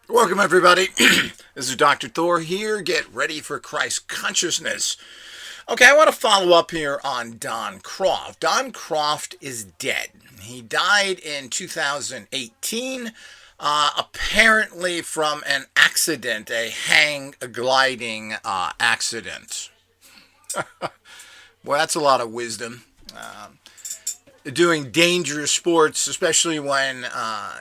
Welcome, everybody. This is Dr. Thor here. Get ready for Christ consciousness. Okay, I want to follow up here on Don CROFT. Don CROFT is dead. He died in 2018, apparently from an accident, a hang gliding accident. Well, that's a lot of wisdom. Doing dangerous sports, especially when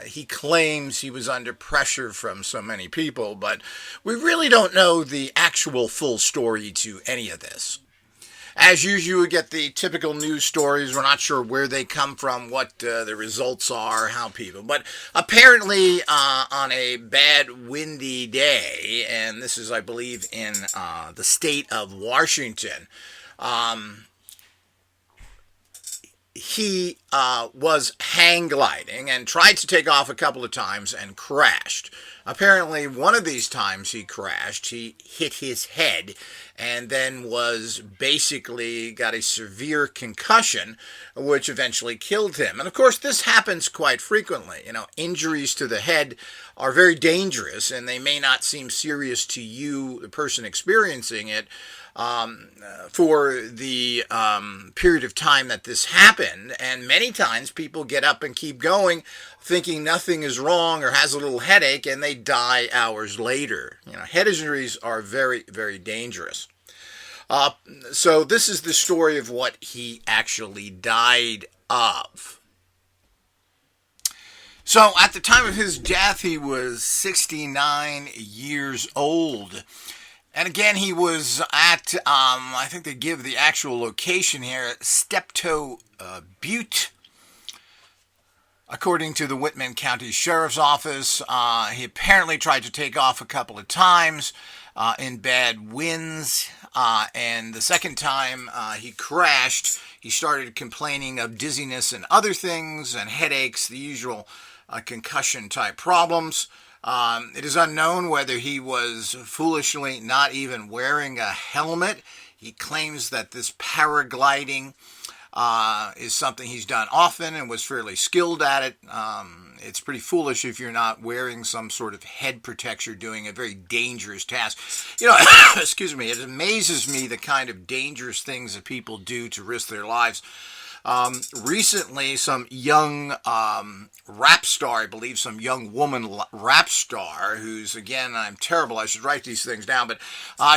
he claims he was under pressure from so many people, but we really don't know the actual full story to any of this. As usual, we get the typical news stories. We're not sure where they come from, what the results are, how people. But apparently, on a bad, windy day, and this is, I believe, in the state of Washington, he was hang gliding and tried to take off a couple of times and crashed. Apparently, one of these times he crashed, he hit his head and then was basically got a severe concussion, which eventually killed him. And of course, this happens quite frequently. Injuries to the head are very dangerous, and they may not seem serious to you, the person experiencing it, for the period of time that this happened. And many times people get up and keep going thinking nothing is wrong or has a little headache, and they die hours later. Head injuries are very, very dangerous. So this is the story of what he actually died of. So at the time of his death, he was 69 years old. And again, he was at, I think they give the actual location here, Steptoe Butte. According to the Whitman County Sheriff's Office, he apparently tried to take off a couple of times in bad winds. And the second time he crashed, he started complaining of dizziness and other things and headaches, the usual concussion type problems. It is unknown whether he was foolishly not even wearing a helmet. He claims that this paragliding is something he's done often and was fairly skilled at it. It's pretty foolish if you're not wearing some sort of head protection doing a very dangerous task. Excuse me, it amazes me the kind of dangerous things that people do to risk their lives. Recently, some young rap star, I believe some young woman rap star, who's, again, I'm terrible, I should write these things down, but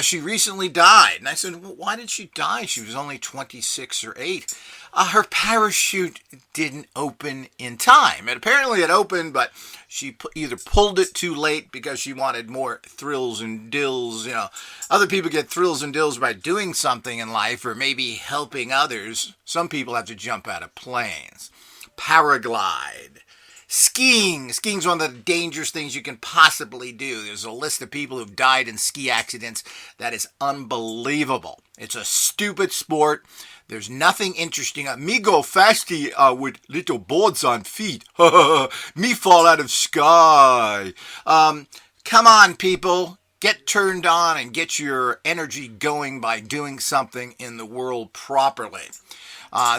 she recently died. And I said, well, why did she die? She was only 26 or 8. Her parachute didn't open in time. And apparently it opened, but she either pulled it too late because she wanted more thrills and dills. Other people get thrills and dills by doing something in life or maybe helping others. Some people have to jump out of planes. Paraglide. Skiing. Skiing's one of the dangerous things you can possibly do. There's a list of people who've died in ski accidents that is unbelievable. It's a stupid sport. There's nothing interesting. Me go fasty with little boards on feet. Me fall out of sky. Come on, people. Get turned on and get your energy going by doing something in the world properly.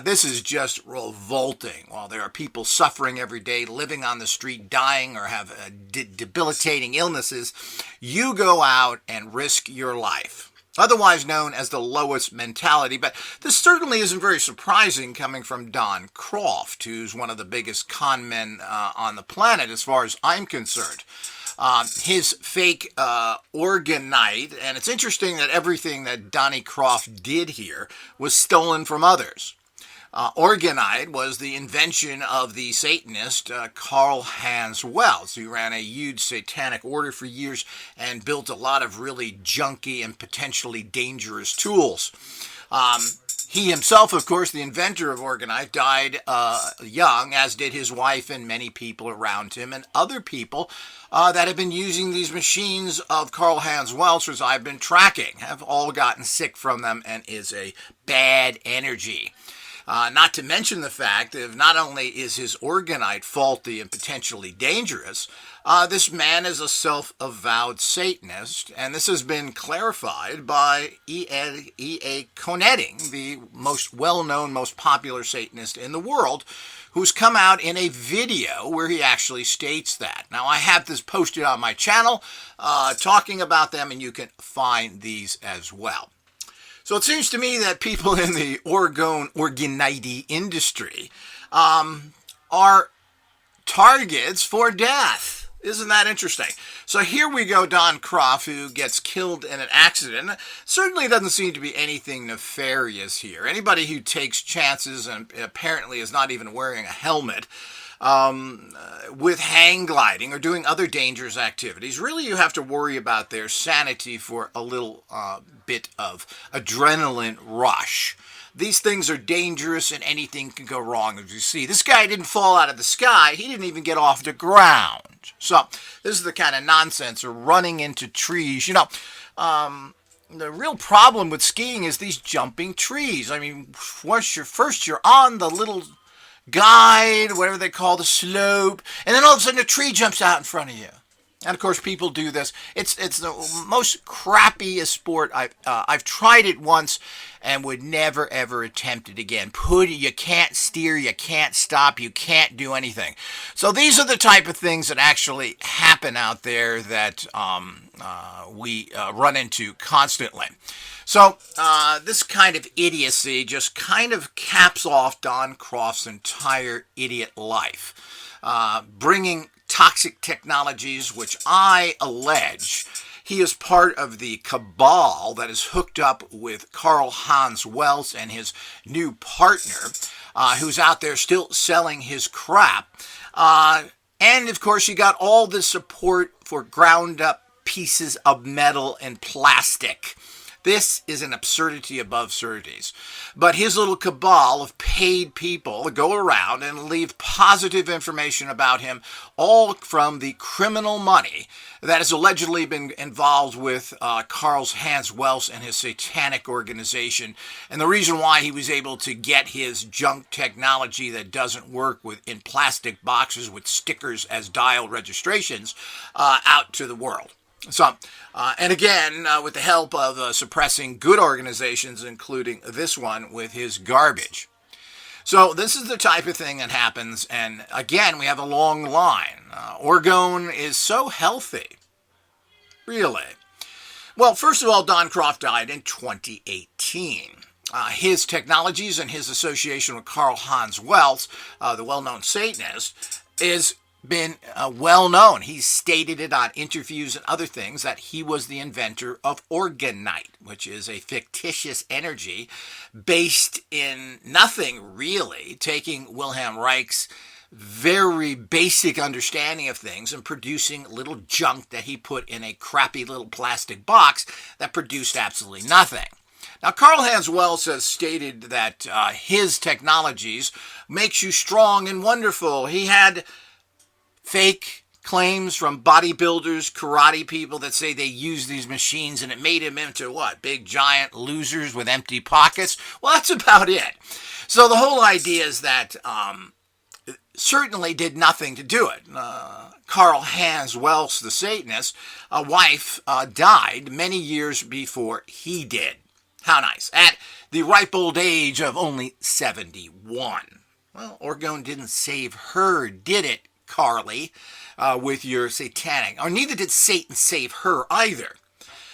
This is just revolting. While there are people suffering every day, living on the street, dying, or have debilitating illnesses, you go out and risk your life. Otherwise known as the lowest mentality, but this certainly isn't very surprising coming from Don CROFT, who's one of the biggest con men on the planet as far as I'm concerned. His fake Orgone, and it's interesting that everything that Donnie CROFT did here was stolen from others. Orgone was the invention of the Satanist Karl Hans Wells, who ran a huge satanic order for years and built a lot of really junky and potentially dangerous tools. He himself, of course, the inventor of Orgone, died young, as did his wife and many people around him, and other people that have been using these machines of Karl Hans Wells, as I've been tracking, have all gotten sick from them and is a bad energy. Not to mention the fact that not only is his orgonite faulty and potentially dangerous, this man is a self-avowed Satanist, and this has been clarified by E.A. Konedding, the most well-known, most popular Satanist in the world, who's come out in a video where he actually states that. Now, I have this posted on my channel talking about them, and you can find these as well. So it seems to me that people in the orgonite industry are targets for death. Isn't that interesting? So here we go, Don Croft, who gets killed in an accident. Certainly doesn't seem to be anything nefarious here. Anybody who takes chances and apparently is not even wearing a helmet with hang gliding or doing other dangerous activities, really you have to worry about their sanity for a little bit of adrenaline rush. These things are dangerous and anything can go wrong. As you see, this guy didn't fall out of the sky. He didn't even get off the ground. So this is the kind of nonsense of running into trees. You know, the real problem with skiing is these jumping trees. I mean, first you're on the little guide, whatever they call the slope, and then all of a sudden a tree jumps out in front of you. And of course, people do this. It's the most crappiest sport. I've tried it once and would never ever attempt it again. You can't steer, you can't stop, you can't do anything. So these are the type of things that actually happen out there that we run into constantly. So this kind of idiocy just kind of caps off Don Croft's entire idiot life, bringing toxic technologies, which I allege he is part of the cabal that is hooked up with Karl-Heinz Wells and his new partner, who's out there still selling his crap. And, of course, you got all the support for ground-up pieces of metal and plastic. This is an absurdity above absurdities. But his little cabal of paid people go around and leave positive information about him, all from the criminal money that has allegedly been involved with Karl-Heinz Wells and his satanic organization. And the reason why he was able to get his junk technology that doesn't work in plastic boxes with stickers as dial registrations out to the world. So, and again, with the help of suppressing good organizations, including this one with his garbage. So this is the type of thing that happens, and again, we have a long line. Orgone is so healthy. Really? Well, first of all, Don Croft died in 2018. His technologies and his association with Karl-Heinz Wells, the well-known Satanist, is been well known. He's stated it on interviews and other things that he was the inventor of orgonite, which is a fictitious energy based in nothing really, taking Wilhelm Reich's very basic understanding of things and producing little junk that he put in a crappy little plastic box that produced absolutely nothing. Now, Karl-Heinz Wells has stated that his technologies makes you strong and wonderful. He had fake claims from bodybuilders, karate people that say they use these machines and it made him into what? Big giant losers with empty pockets? Well, that's about it. So the whole idea is that certainly did nothing to do it. Karl-Heinz Wells, the Satanist, a wife, died many years before he did. How nice. At the ripe old age of only 71. Well, Orgone didn't save her, did it, Carly, with your satanic, or neither did Satan save her either.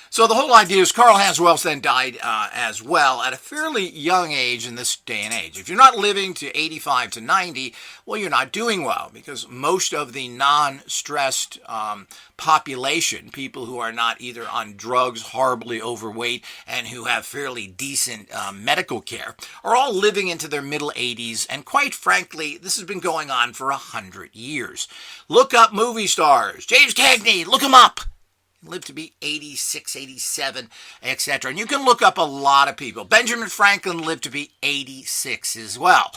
So the whole idea is Karl-Heinz Wells then died as well at a fairly young age in this day and age. If you're not living to 85 to 90, well, you're not doing well, because most of the non-stressed population, people who are not either on drugs, horribly overweight, and who have fairly decent medical care, are all living into their middle 80s, and quite frankly, this has been going on for 100 years. Look up movie stars. James Cagney, look him up. Lived to be 86, 87, etc. And you can look up a lot of people. Benjamin Franklin lived to be 86 as well.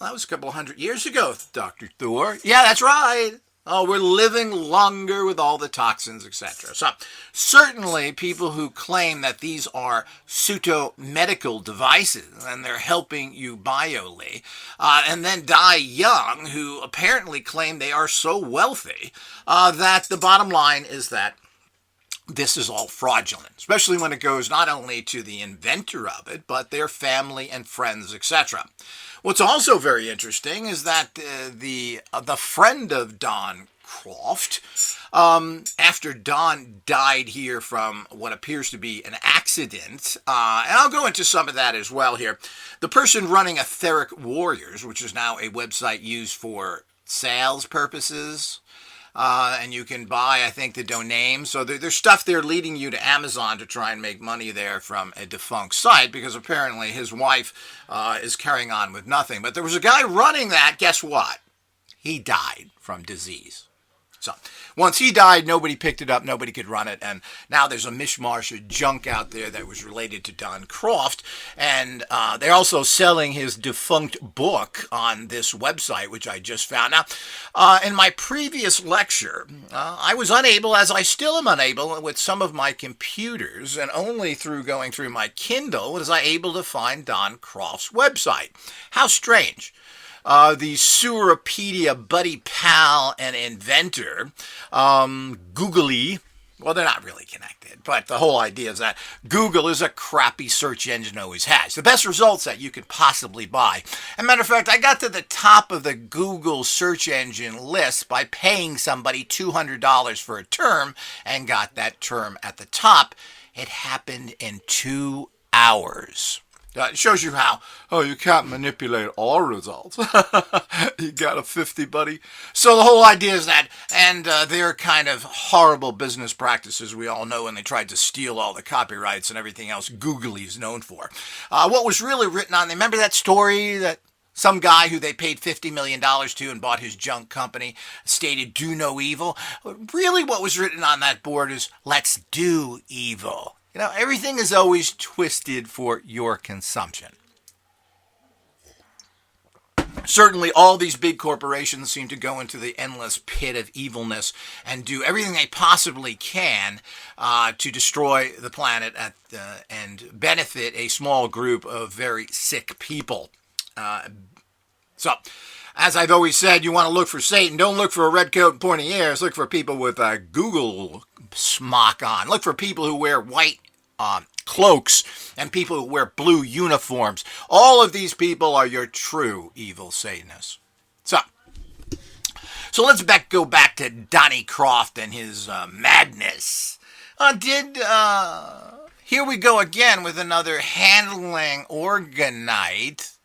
Well, that was a couple hundred years ago, Dr. Thor. Yeah, that's right. Oh, we're living longer with all the toxins, etc. So, certainly people who claim that these are pseudo-medical devices and they're helping you biolate, and then die young, who apparently claim they are so wealthy, that the bottom line is that this is all fraudulent, especially when it goes not only to the inventor of it, but their family and friends, etc. What's also very interesting is that the friend of Don CROFT, after Don died here from what appears to be an accident, and I'll go into some of that as well here, the person running Etheric Warriors, which is now a website used for sales purposes, and you can buy, I think, the domain. So there's stuff there leading you to Amazon to try and make money there from a defunct site, because apparently his wife is carrying on with nothing. But there was a guy running that. Guess what? He died from disease. So once he died, nobody picked it up, nobody could run it, and now there's a mishmash of junk out there that was related to Don CROFT, and they're also selling his defunct book on this website, which I just found out. In my previous lecture, I was unable, as I still am unable, with some of my computers, and only through going through my Kindle was I able to find Don CROFT's website. How strange. The Seweropedia buddy pal and inventor, Googly, well, they're not really connected, but the whole idea is that Google is a crappy search engine, always has. The best results that you could possibly buy. As a matter of fact, I got to the top of the Google search engine list by paying somebody $200 for a term and got that term at the top. It happened in 2 hours. It shows you how, you can't manipulate all results. You got a 50, buddy. So the whole idea is that, and they're kind of horrible business practices we all know, and they tried to steal all the copyrights and everything else Googly is known for. What was really written on, remember that story that some guy who they paid $50 million to and bought his junk company stated, do no evil? Really what was written on that board is, let's do evil. You know, everything is always twisted for your consumption. Certainly, all these big corporations seem to go into the endless pit of evilness and do everything they possibly can to destroy the planet and benefit a small group of very sick people. So, as I've always said, you want to look for Satan. Don't look for a red coat and pointy ears. Look for people with a Google smock on. Look for people who wear white cloaks and people who wear blue uniforms. All of these people are your true evil Satanists. So let's go back to Donnie CROFT and his madness. Here we go again with another handling orgonite,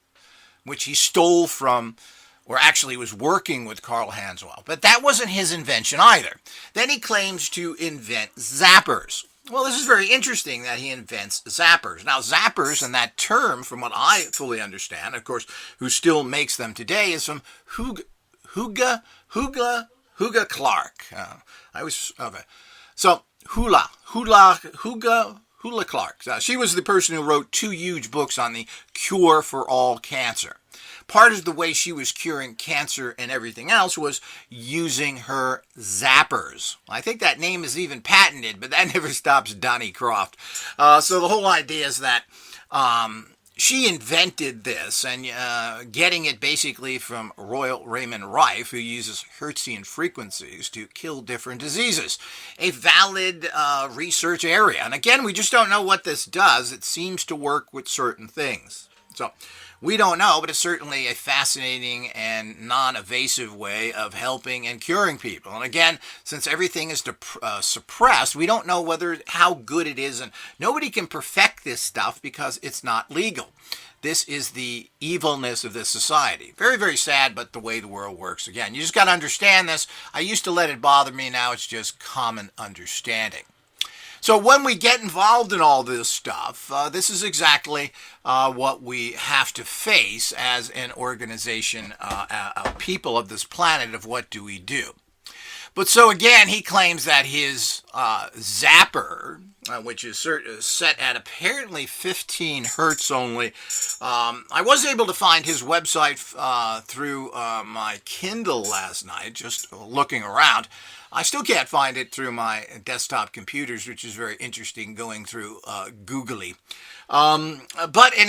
which he stole from, or actually was working with Carl Hanswell. But that wasn't his invention either. Then he claims to invent zappers. Well, this is very interesting that he invents zappers. Now, zappers, and that term, from what I fully understand, of course, who still makes them today, is from Huga Clark. So, Huga Clark. She was the person who wrote 2 huge books on the cure for all cancer. Part of the way she was curing cancer and everything else was using her zappers. I think that name is even patented, but that never stops Donnie CROFT. So the whole idea is that she invented this, and getting it basically from Wilhelm Reich, who uses Hertzian frequencies to kill different diseases. A valid research area. And again, we just don't know what this does. It seems to work with certain things. So we don't know, but it's certainly a fascinating and non-evasive way of helping and curing people. And again, since everything is suppressed, we don't know how good it is, and nobody can perfect this stuff because it's not legal. This is the evilness of this society. Very, very sad, but the way the world works. Again, you just got to understand this. I used to let it bother me. Now it's just common understanding. So when we get involved in all this stuff, this is exactly what we have to face as an organization, people of this planet, of what do we do. But so again, he claims that his zapper, which is set at apparently 15 hertz only. I was able to find his website through my Kindle last night, just looking around. I still can't find it through my desktop computers, which is very interesting going through Googly. And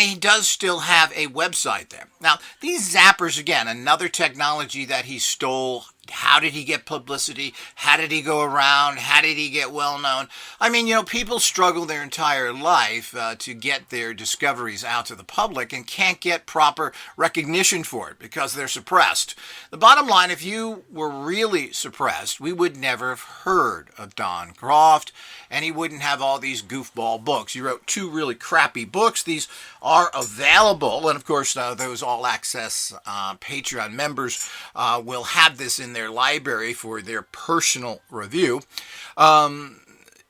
he does still have a website there. Now, these zappers, again, another technology that he stole. How did he get publicity? How did he go around? How did he get well known? I mean, people struggle their entire life to get their discoveries out to the public and can't get proper recognition for it because they're suppressed. The bottom line, if you were really suppressed, we would never have heard of Don CROFT, and he wouldn't have all these goofball books. He wrote 2 really crappy books. These are available, and of course, those all-access Patreon members will have this in their library for their personal review.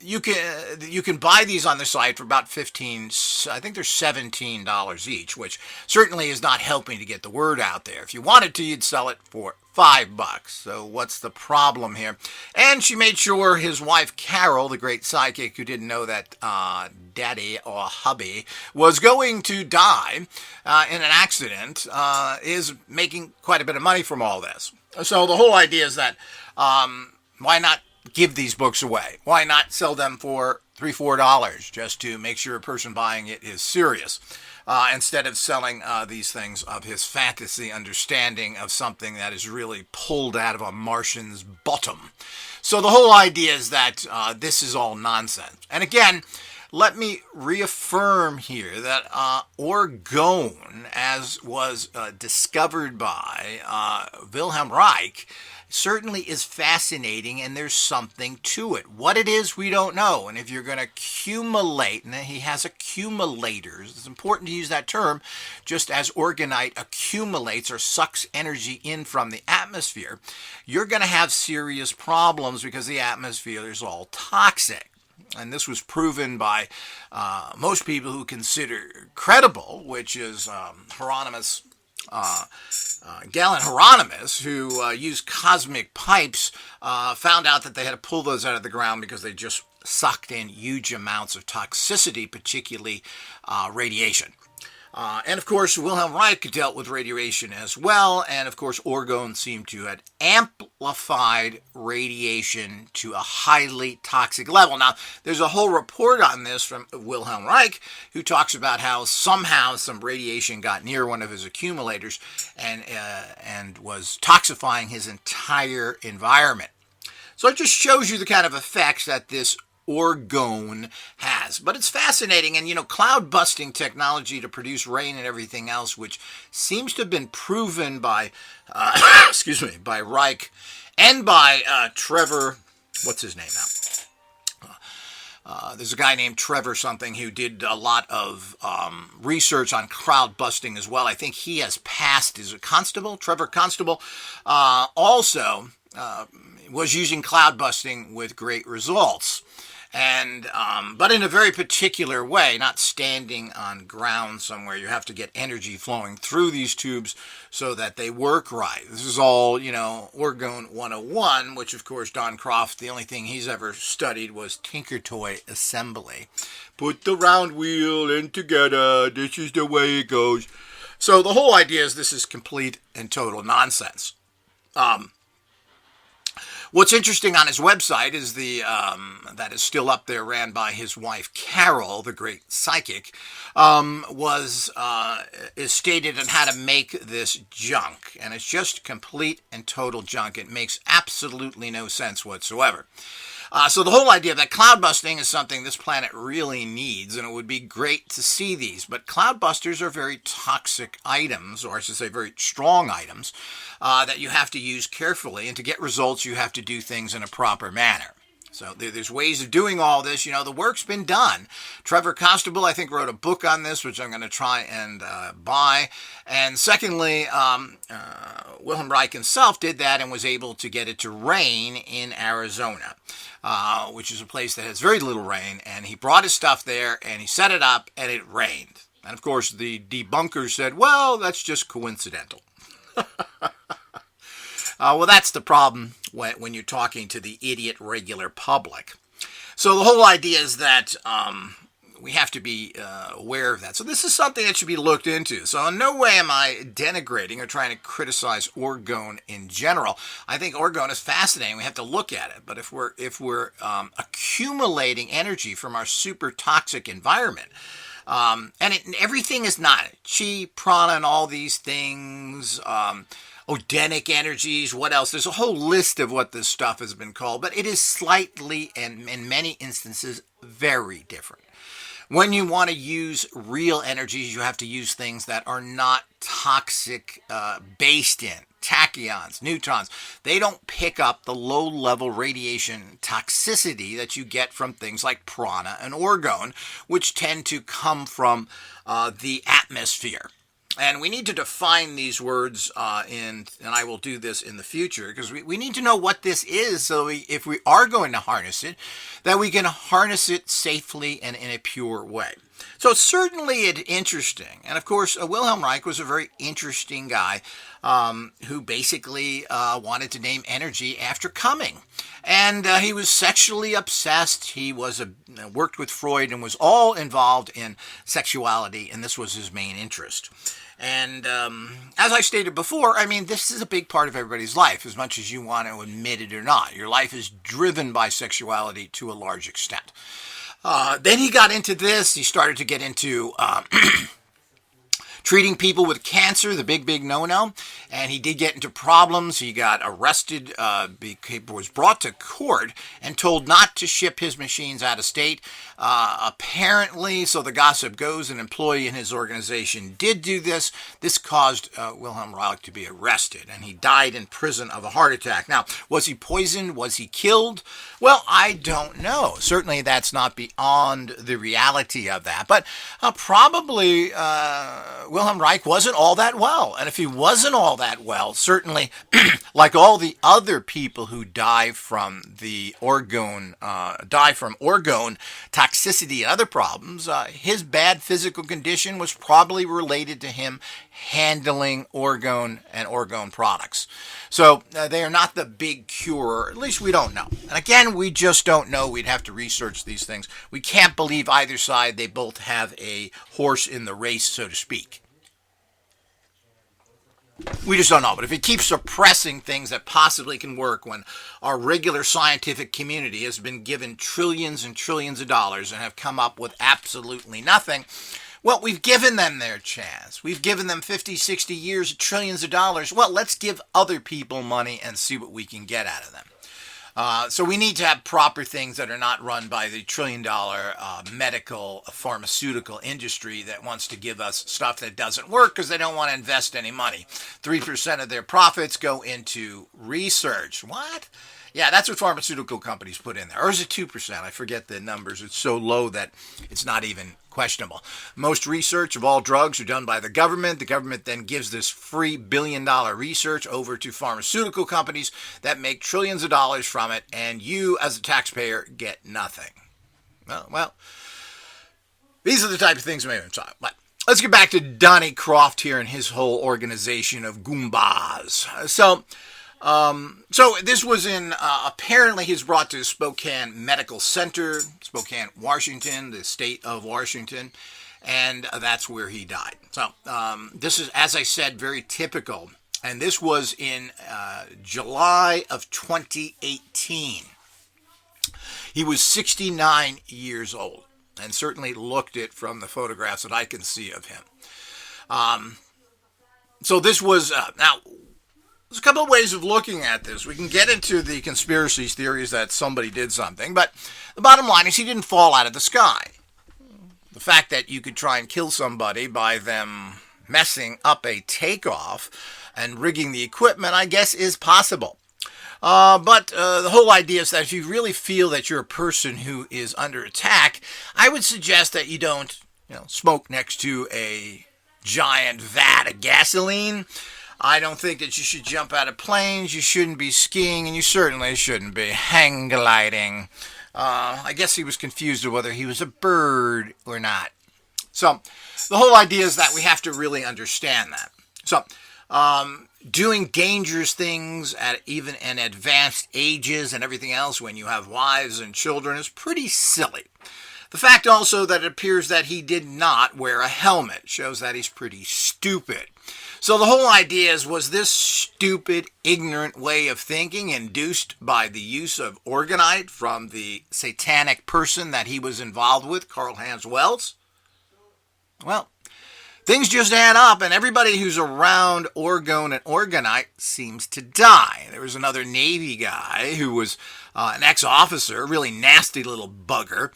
You can buy these on the site for about $15, I think they're $17 each, which certainly is not helping to get the word out there. If you wanted to, you'd sell it for $5. So what's the problem here? And she made sure his wife Carol, the great psychic who didn't know that daddy or hubby was going to die in an accident, is making quite a bit of money from all this. So the whole idea is that why not give these books away? Why not sell them for $3-4 just to make sure a person buying it is serious, instead of selling these things of his fantasy understanding of something that is really pulled out of a Martian's bottom. So the whole idea is that this is all nonsense. And again, let me reaffirm here that Orgone, as was discovered by Wilhelm Reich, certainly is fascinating, and there's something to it. What it is, we don't know. And if you're going to accumulate, and he has accumulators, it's important to use that term, just as orgonite accumulates or sucks energy in from the atmosphere, you're going to have serious problems because the atmosphere is all toxic. And this was proven by most people who consider credible, which is Hieronymus Galen Hieronymus, who used cosmic pipes, found out that they had to pull those out of the ground because they just sucked in huge amounts of toxicity, particularly radiation. And of course, Wilhelm Reich dealt with radiation as well, and of course, Orgone seemed to have amplified radiation to a highly toxic level. Now, there's a whole report on this from Wilhelm Reich, who talks about how somehow some radiation got near one of his accumulators and was toxifying his entire environment. So it just shows you the kind of effects that this Orgone has. But it's fascinating, and cloud busting technology to produce rain and everything else, which seems to have been proven by by Reich and by Trevor, what's his name now? There's a guy named Trevor something who did a lot of research on cloud busting as well. I think he has passed, is it Constable? Trevor Constable also was using cloud busting with great results. And but in a very particular way, not standing on ground somewhere. You have to get energy flowing through these tubes so that they work right. This is all, Orgone 101, which of course Don CROFT, the only thing he's ever studied was Tinker Toy assembly. Put the round wheel in together, this is the way it goes. So the whole idea is this is complete and total nonsense. What's interesting on his website is that is still up there, ran by his wife Carol, the great psychic, is stated on how to make this junk, and it's just complete and total junk. It makes absolutely no sense whatsoever. So the whole idea that cloud busting is something this planet really needs, and it would be great to see these. But cloud busters are very toxic items, or I should say very strong items, that you have to use carefully. And to get results, you have to do things in a proper manner. So there's ways of doing all this. The work's been done. Trevor Constable, I think, wrote a book on this, which I'm going to try and buy. And secondly, Wilhelm Reich himself did that and was able to get it to rain in Arizona, which is a place that has very little rain. And he brought his stuff there, and he set it up, and it rained. And, of course, the debunkers said, well, that's just coincidental. Well, that's the problem when you're talking to the idiot regular public. So the whole idea is that we have to be aware of that. So this is something that should be looked into. So in no way am I denigrating or trying to criticize orgone in general. I think orgone is fascinating. We have to look at it. But if we're accumulating energy from our super toxic environment, everything is not chi, prana, and all these things. Odenic energies, what else? There's a whole list of what this stuff has been called, but it is slightly, and in many instances, very different. When you want to use real energies, you have to use things that are not toxic based in. Tachyons, neutrons, they don't pick up the low-level radiation toxicity that you get from things like prana and orgone, which tend to come from the atmosphere. And we need to define these words, and I will do this in the future, because we need to know what this is, so if we are going to harness it, that we can harness it safely and in a pure way. So it's certainly interesting. And of course, Wilhelm Reich was a very interesting guy who basically wanted to name energy after coming. And he was sexually obsessed. He worked with Freud and was all involved in sexuality, and this was his main interest. And as I stated before, I mean, this is a big part of everybody's life, as much as you want to admit it or not. Your life is driven by sexuality to a large extent. Then he got into this. He started to get into treating people with cancer, the big no-no. And he did get into problems. He got arrested, was brought to court and told not to ship his machines out of state. Apparently, so the gossip goes, an employee in his organization did do this. This caused Wilhelm Reich to be arrested, and he died in prison of a heart attack. Now, was he poisoned? Was he killed? Well, I don't know. Certainly, that's not beyond the reality of that. But probably Wilhelm Reich wasn't all that well. And if he wasn't all that well, certainly, like all the other people who die from orgone toxicity and other problems, his bad physical condition was probably related to him handling orgone and orgone products. So they are not the big cure, at least we don't know. And again, we just don't know. We'd have to research these things. We can't believe either side. They both have a horse in the race, so to speak. We just don't know. But if he keeps suppressing things that possibly can work when our regular scientific community has been given trillions and trillions of dollars and have come up with absolutely nothing, well, we've given them their chance. We've given them 50, 60 years, trillions of dollars. Well, let's give other people money and see what we can get out of them. So we need to have proper things that are not run by the trillion-dollar medical pharmaceutical industry that wants to give us stuff that doesn't work because they don't want to invest any money. 3% of their profits go into research. What? Yeah, that's what pharmaceutical companies put in there. Or is it 2%? I forget the numbers. It's so low that it's not even questionable. Most research of all drugs are done by the government. The government then gives this free billion-dollar research over to pharmaceutical companies that make trillions of dollars from it, and you, as a taxpayer, get nothing. Well, these are the type of things we may talk about. Let's get back to Donnie CROFT here and his whole organization of Goombas. So this was apparently he was brought to Spokane Medical Center, Spokane, Washington, the state of Washington, and that's where he died. So this is, as I said, very typical. And this was in July of 2018. He was 69 years old, and certainly looked it from the photographs that I can see of him. So this was, now, there's a couple of ways of looking at this. We can get into the conspiracy theories that somebody did something, but the bottom line is he didn't fall out of the sky. The fact that you could try and kill somebody by them messing up a takeoff and rigging the equipment, I guess, is possible. But the whole idea is that if you really feel that you're a person who is under attack, I would suggest that you don't, smoke next to a giant vat of gasoline. I don't think that you should jump out of planes. You shouldn't be skiing, and you certainly shouldn't be hang gliding. I guess he was confused of whether he was a bird or not. So the whole idea is that we have to really understand that. So doing dangerous things at even an advanced ages and everything else when you have wives and children is pretty silly. The fact also that it appears that he did not wear a helmet shows that he's pretty stupid. So the whole idea is, was this stupid, ignorant way of thinking induced by the use of Orgonite from the satanic person that he was involved with, Karl Hans Wells? Well, things just add up, and everybody who's around Orgone and Orgonite seems to die. There was another Navy guy who was an ex-officer, a really nasty little bugger.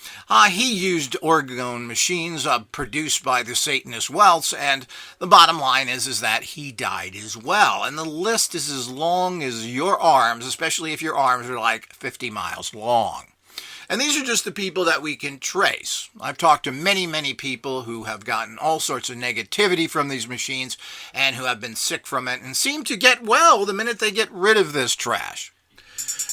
He used Orgone machines produced by the Satanist Welts, and the bottom line is that he died as well. And the list is as long as your arms, especially if your arms are like 50 miles long. And these are just the people that we can trace. I've talked to many, many people who have gotten all sorts of negativity from these machines and who have been sick from it and seem to get well the minute they get rid of this trash.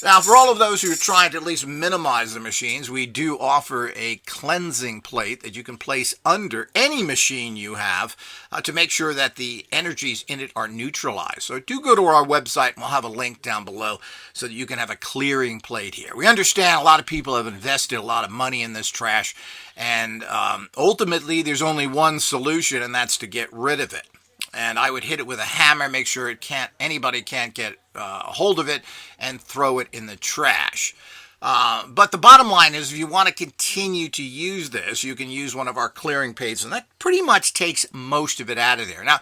Now, for all of those who are trying to at least minimize the machines, we do offer a cleansing plate that you can place under any machine you have to make sure that the energies in it are neutralized. So do go to our website, and we'll have a link down below so that you can have a clearing plate here. We understand a lot of people have invested a lot of money in this trash, and ultimately there's only one solution, and that's to get rid of it. And I would hit it with a hammer, make sure anybody can't get a hold of it, and throw it in the trash. But the bottom line is, if you want to continue to use this, you can use one of our clearing plates, and that pretty much takes most of it out of there. Now,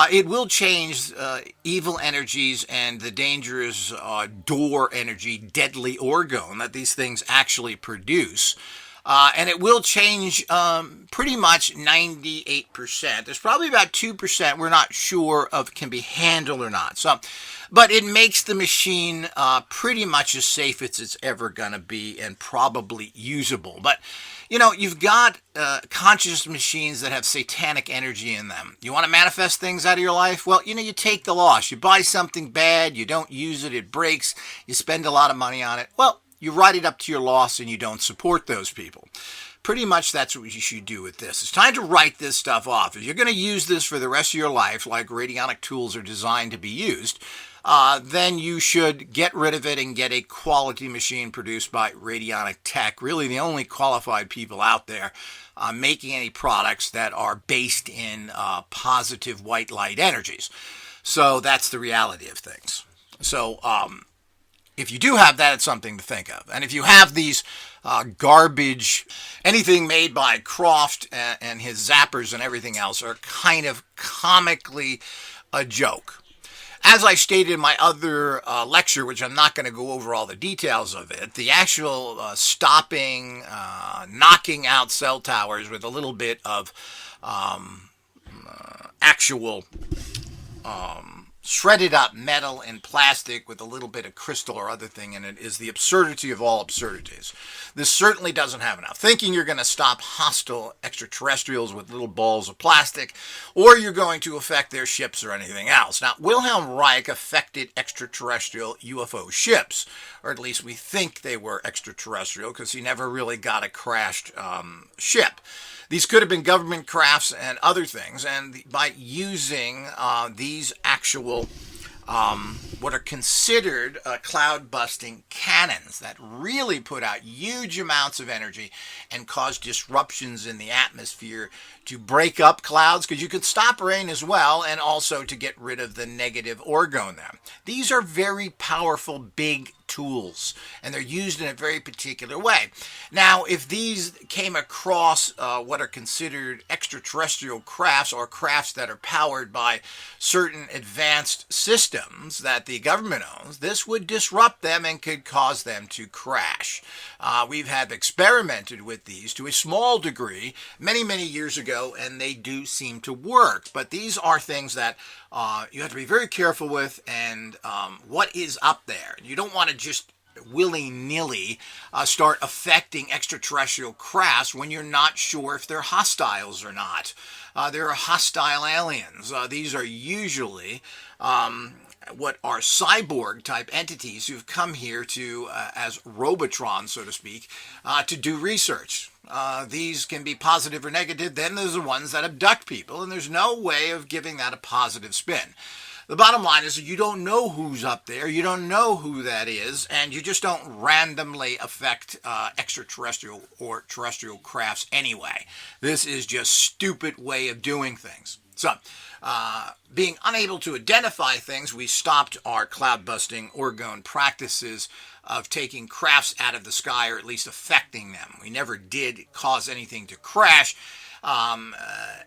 it will change evil energies and the dangerous door energy, deadly orgone that these things actually produce. And it will change pretty much 98%. There's probably about 2% we're not sure of can be handled or not. But it makes the machine pretty much as safe as it's ever going to be and probably usable. But, you've got conscious machines that have satanic energy in them. You want to manifest things out of your life? Well, you take the loss. You buy something bad, you don't use it, it breaks, you spend a lot of money on it. Well, you write it up to your loss and you don't support those people. Pretty much that's what you should do with this. It's time to write this stuff off. If you're going to use this for the rest of your life, like radionic tools are designed to be used, then you should get rid of it and get a quality machine produced by Radionic Tech. Really the only qualified people out there making any products that are based in positive white light energies. So that's the reality of things. So, if you do have that, it's something to think of. And if you have these garbage, anything made by CROFT and his zappers and everything else are kind of comically a joke. As I stated in my other lecture, which I'm not going to go over all the details of it, the actual stopping, knocking out cell towers with a little bit of actual shredded up metal and plastic with a little bit of crystal or other thing in it is the absurdity of all absurdities. This certainly doesn't have enough. Thinking you're going to stop hostile extraterrestrials with little balls of plastic, or you're going to affect their ships or anything else. Now, Wilhelm Reich affected extraterrestrial UFO ships, or at least we think they were extraterrestrial because he never really got a crashed ship. These could have been government crafts and other things, and by using these actual, what are considered cloud-busting cannons that really put out huge amounts of energy and cause disruptions in the atmosphere to break up clouds, because you could stop rain as well, and also to get rid of the negative orgone there. These are very powerful, big tools, and they're used in a very particular way. Now, if these came across what are considered extraterrestrial crafts, or crafts that are powered by certain advanced systems that the government owns, this would disrupt them and could cause them to crash. We've had experimented with these to a small degree many, many years ago, and they do seem to work. But these are things that you have to be very careful with, and what is up there. You don't want to just willy-nilly start affecting extraterrestrial crafts when you're not sure if they're hostiles or not. There are hostile aliens. These are usually what are cyborg type entities who've come here to, as Robotron, so to speak, to do research. These can be positive or negative. Then there's the ones that abduct people, and there's no way of giving that a positive spin. The bottom line is that you don't know who's up there, you don't know who that is, and you just don't randomly affect extraterrestrial or terrestrial crafts anyway. This is just a stupid way of doing things. So, being unable to identify things, we stopped our cloud-busting Orgone practices of taking crafts out of the sky, or at least affecting them. We never did cause anything to crash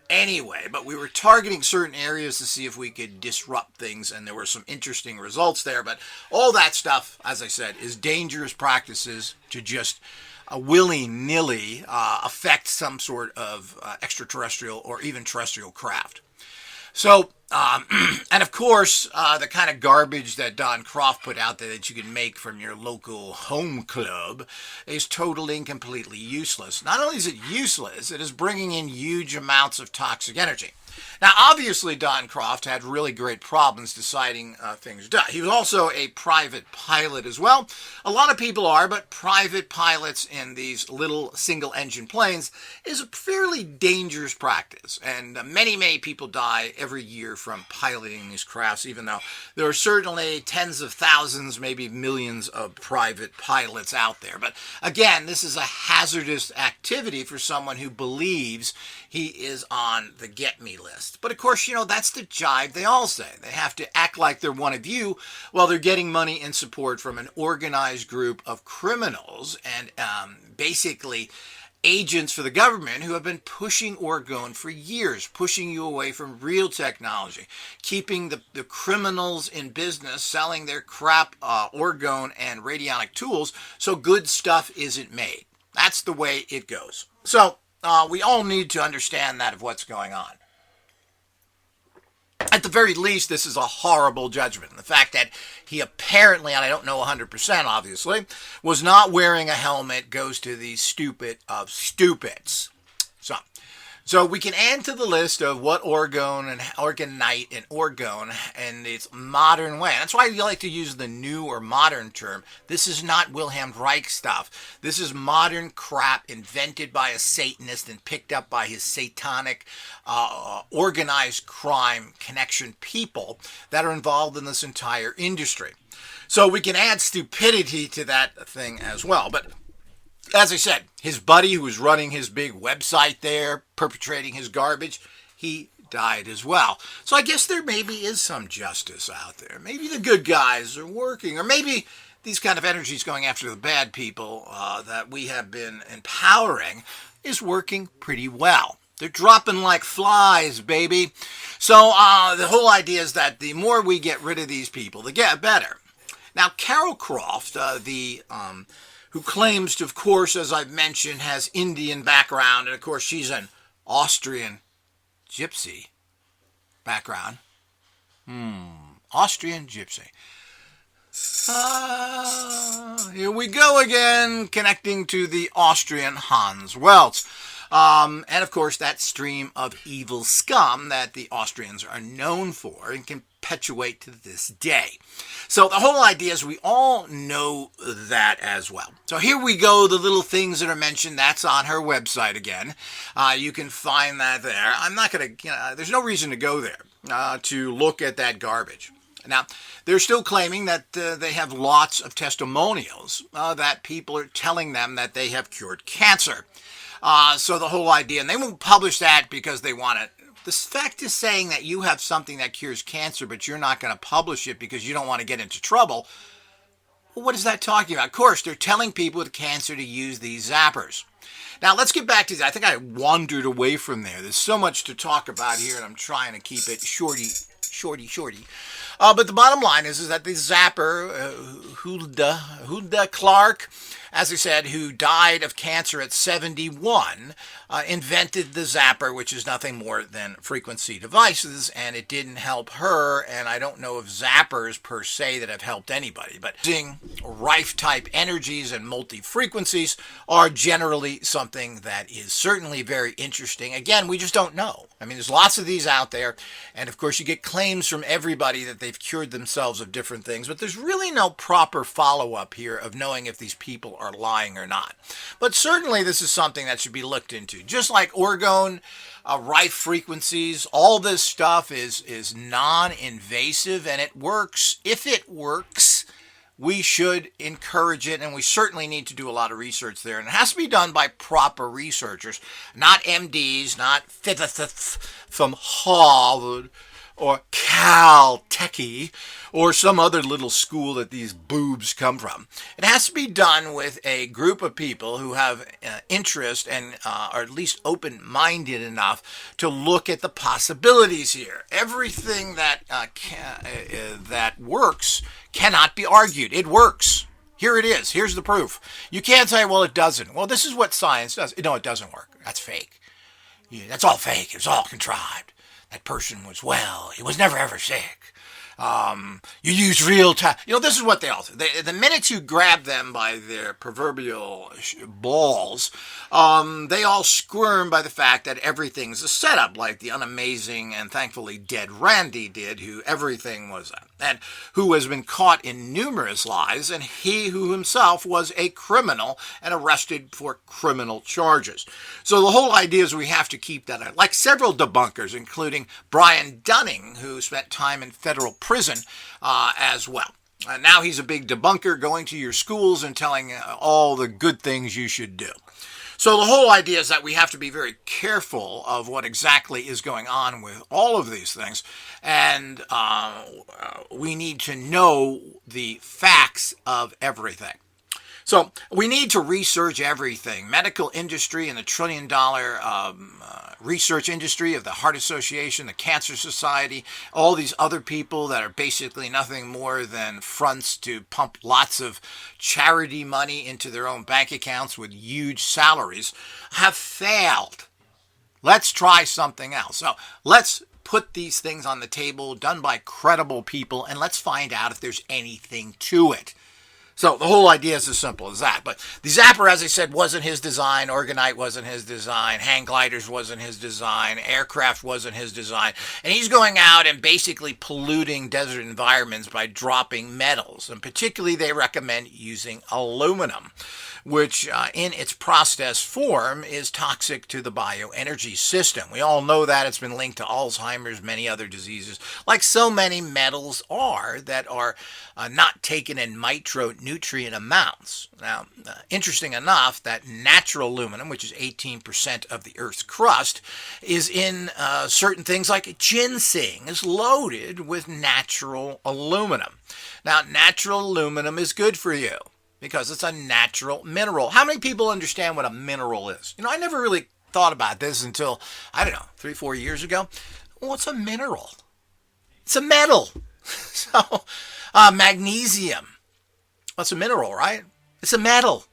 anyway, but we were targeting certain areas to see if we could disrupt things, and there were some interesting results there. But all that stuff, as I said, is dangerous practices to just willy-nilly affect some sort of extraterrestrial or even terrestrial craft. So, and of course, the kind of garbage that Don Croft put out there that you can make from your local home club is totally and completely useless. Not only is it useless, it is bringing in huge amounts of toxic energy. Now, obviously, Don Croft had really great problems deciding things. He was also a private pilot as well. A lot of people are, but private pilots in these little single-engine planes is a fairly dangerous practice. And many, many people die every year from piloting these crafts, even though there are certainly tens of thousands, maybe millions of private pilots out there. But again, this is a hazardous activity for someone who believes he is on the get-me list. But of course, that's the jibe they all say. They have to act like they're one of you while they're getting money and support from an organized group of criminals and basically agents for the government who have been pushing Orgone for years, pushing you away from real technology, keeping the criminals in business, selling their crap Orgone and radionic tools so good stuff isn't made. That's the way it goes. So we all need to understand that of what's going on. At the very least, this is a horrible judgment. The fact that he apparently, and I don't know 100% obviously, was not wearing a helmet goes to the stupid of stupids. So we can add to the list of what Orgone and Orgonite and Orgone and its modern way. That's why we like to use the new or modern term. This is not Wilhelm Reich stuff. This is modern crap invented by a Satanist and picked up by his satanic organized crime connection people that are involved in this entire industry. So we can add stupidity to that thing as well. But as I said, his buddy who was running his big website there, perpetrating his garbage, he died as well. So I guess there maybe is some justice out there. Maybe the good guys are working, or maybe these kind of energies going after the bad people that we have been empowering is working pretty well. They're dropping like flies, baby. So the whole idea is that the more we get rid of these people, the better. Now, Carol Croft, who claims to, of course, as I've mentioned, has Indian background, and of course she's an Austrian gypsy background. Austrian gypsy. Here we go again, connecting to the Austrian Hans Welz. And of course that stream of evil scum that the Austrians are known for and can perpetuate to this day. So the whole idea is we all know that as well. So here we go, the little things that are mentioned, that's on her website again. You can find that there. I'm not going to, there's no reason to go there to look at that garbage. Now, they're still claiming that they have lots of testimonials that people are telling them that they have cured cancer. So the whole idea, and they won't publish that because they want it. The fact is saying that you have something that cures cancer, but you're not going to publish it because you don't want to get into trouble. Well, what is that talking about? Of course, they're telling people with cancer to use these zappers. Now, let's get back to that. I think I wandered away from there. There's so much to talk about here, and I'm trying to keep it shorty. But the bottom line is that the zapper, Hulda Clark, as I said, who died of cancer at 71, invented the zapper, which is nothing more than frequency devices, and it didn't help her, and I don't know of zappers per se that have helped anybody, but using Rife-type energies and multi-frequencies are generally something that is certainly very interesting. Again, we just don't know. I mean, there's lots of these out there, and of course you get claims from everybody that they've cured themselves of different things, but there's really no proper follow-up here of knowing if these people are lying or not. But certainly this is something that should be looked into. Just like Orgone, Reich frequencies, all this stuff is non-invasive, and it works. If it works, we should encourage it, and we certainly need to do a lot of research there. And it has to be done by proper researchers, not MDs, not fifth from Harvard or Caltech or some other little school that these boobs come from. It has to be done with a group of people who have interest and are at least open-minded enough to look at the possibilities here. Everything that that works cannot be argued. It works. Here it is. Here's the proof. You can't say, well, it doesn't. Well, this is what science does. No, it doesn't work. That's fake. Yeah, that's all fake. It was all contrived. That person was well. He was never, ever sick. You use real time. This is what they all do. The minute you grab them by their proverbial balls, they all squirm by the fact that everything's a setup, like the unamazing and thankfully dead Randy did, who everything was and who has been caught in numerous lies, and he who himself was a criminal and arrested for criminal charges. So the whole idea is we have to keep that, like several debunkers, including Brian Dunning, who spent time in federal prison as well. Now he's a big debunker, going to your schools and telling all the good things you should do. So the whole idea is that we have to be very careful of what exactly is going on with all of these things, and we need to know the facts of everything. So we need to research everything. Medical industry and the trillion-dollar research industry of the Heart Association, the Cancer Society, all these other people that are basically nothing more than fronts to pump lots of charity money into their own bank accounts with huge salaries, have failed. Let's try something else. So let's put these things on the table, done by credible people, and let's find out if there's anything to it. So the whole idea is as simple as that. But the Zapper, as I said, wasn't his design. Orgonite wasn't his design. Hang gliders wasn't his design. Aircraft wasn't his design. And he's going out and basically polluting desert environments by dropping metals. And particularly they recommend using aluminum, which in its processed form is toxic to the bioenergy system. We all know that. It's been linked to Alzheimer's, many other diseases, like so many metals are that are not taken in micronutrient amounts. Now, interesting enough, that natural aluminum, which is 18% of the Earth's crust, is in certain things like ginseng, is loaded with natural aluminum. Now, natural aluminum is good for you, because it's a natural mineral. How many people understand what a mineral is? I never really thought about this until, 3-4 years ago. What's a mineral? It's a metal. So, magnesium. That's a mineral, right? It's a metal.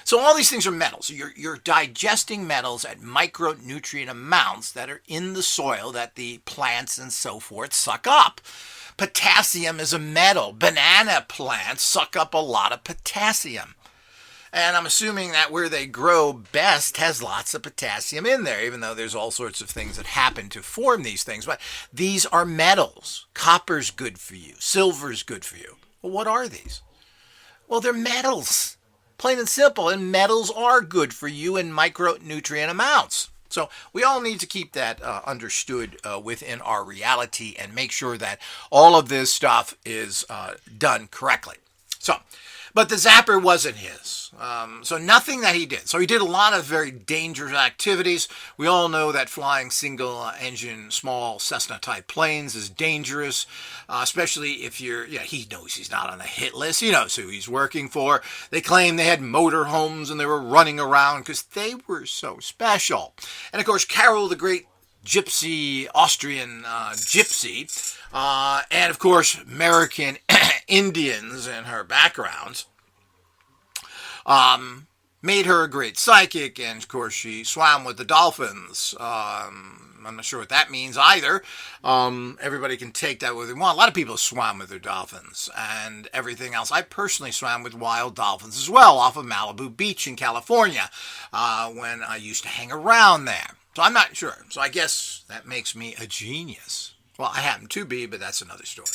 So all these things are metals. So you're digesting metals at micronutrient amounts that are in the soil that the plants and so forth suck up. Potassium is a metal. Banana plants suck up a lot of potassium. And I'm assuming that where they grow best has lots of potassium in there, even though there's all sorts of things that happen to form these things. But these are metals. Copper's good for you. Silver's good for you. Well, what are these? Well, they're metals. Plain and simple. And metals are good for you in micronutrient amounts. So we all need to keep that understood within our reality and make sure that all of this stuff is done correctly. So, but the Zapper wasn't his. So nothing that he did. So he did a lot of very dangerous activities. We all know that flying single-engine, small Cessna-type planes is dangerous, especially if he knows he's not on the hit list. He knows who he's working for. They claim they had motorhomes and they were running around because they were so special. And, of course, Carol, the great gypsy, Austrian gypsy, and, of course, American Indians in her backgrounds, made her a great psychic, and of course she swam with the dolphins. I'm not sure what that means either. Everybody can take that what they want. A lot of people swam with their dolphins and everything else. I personally swam with wild dolphins as well off of Malibu Beach in California when I used to hang around there. So I'm not sure. So I guess that makes me a genius. Well, I happen to be, but that's another story.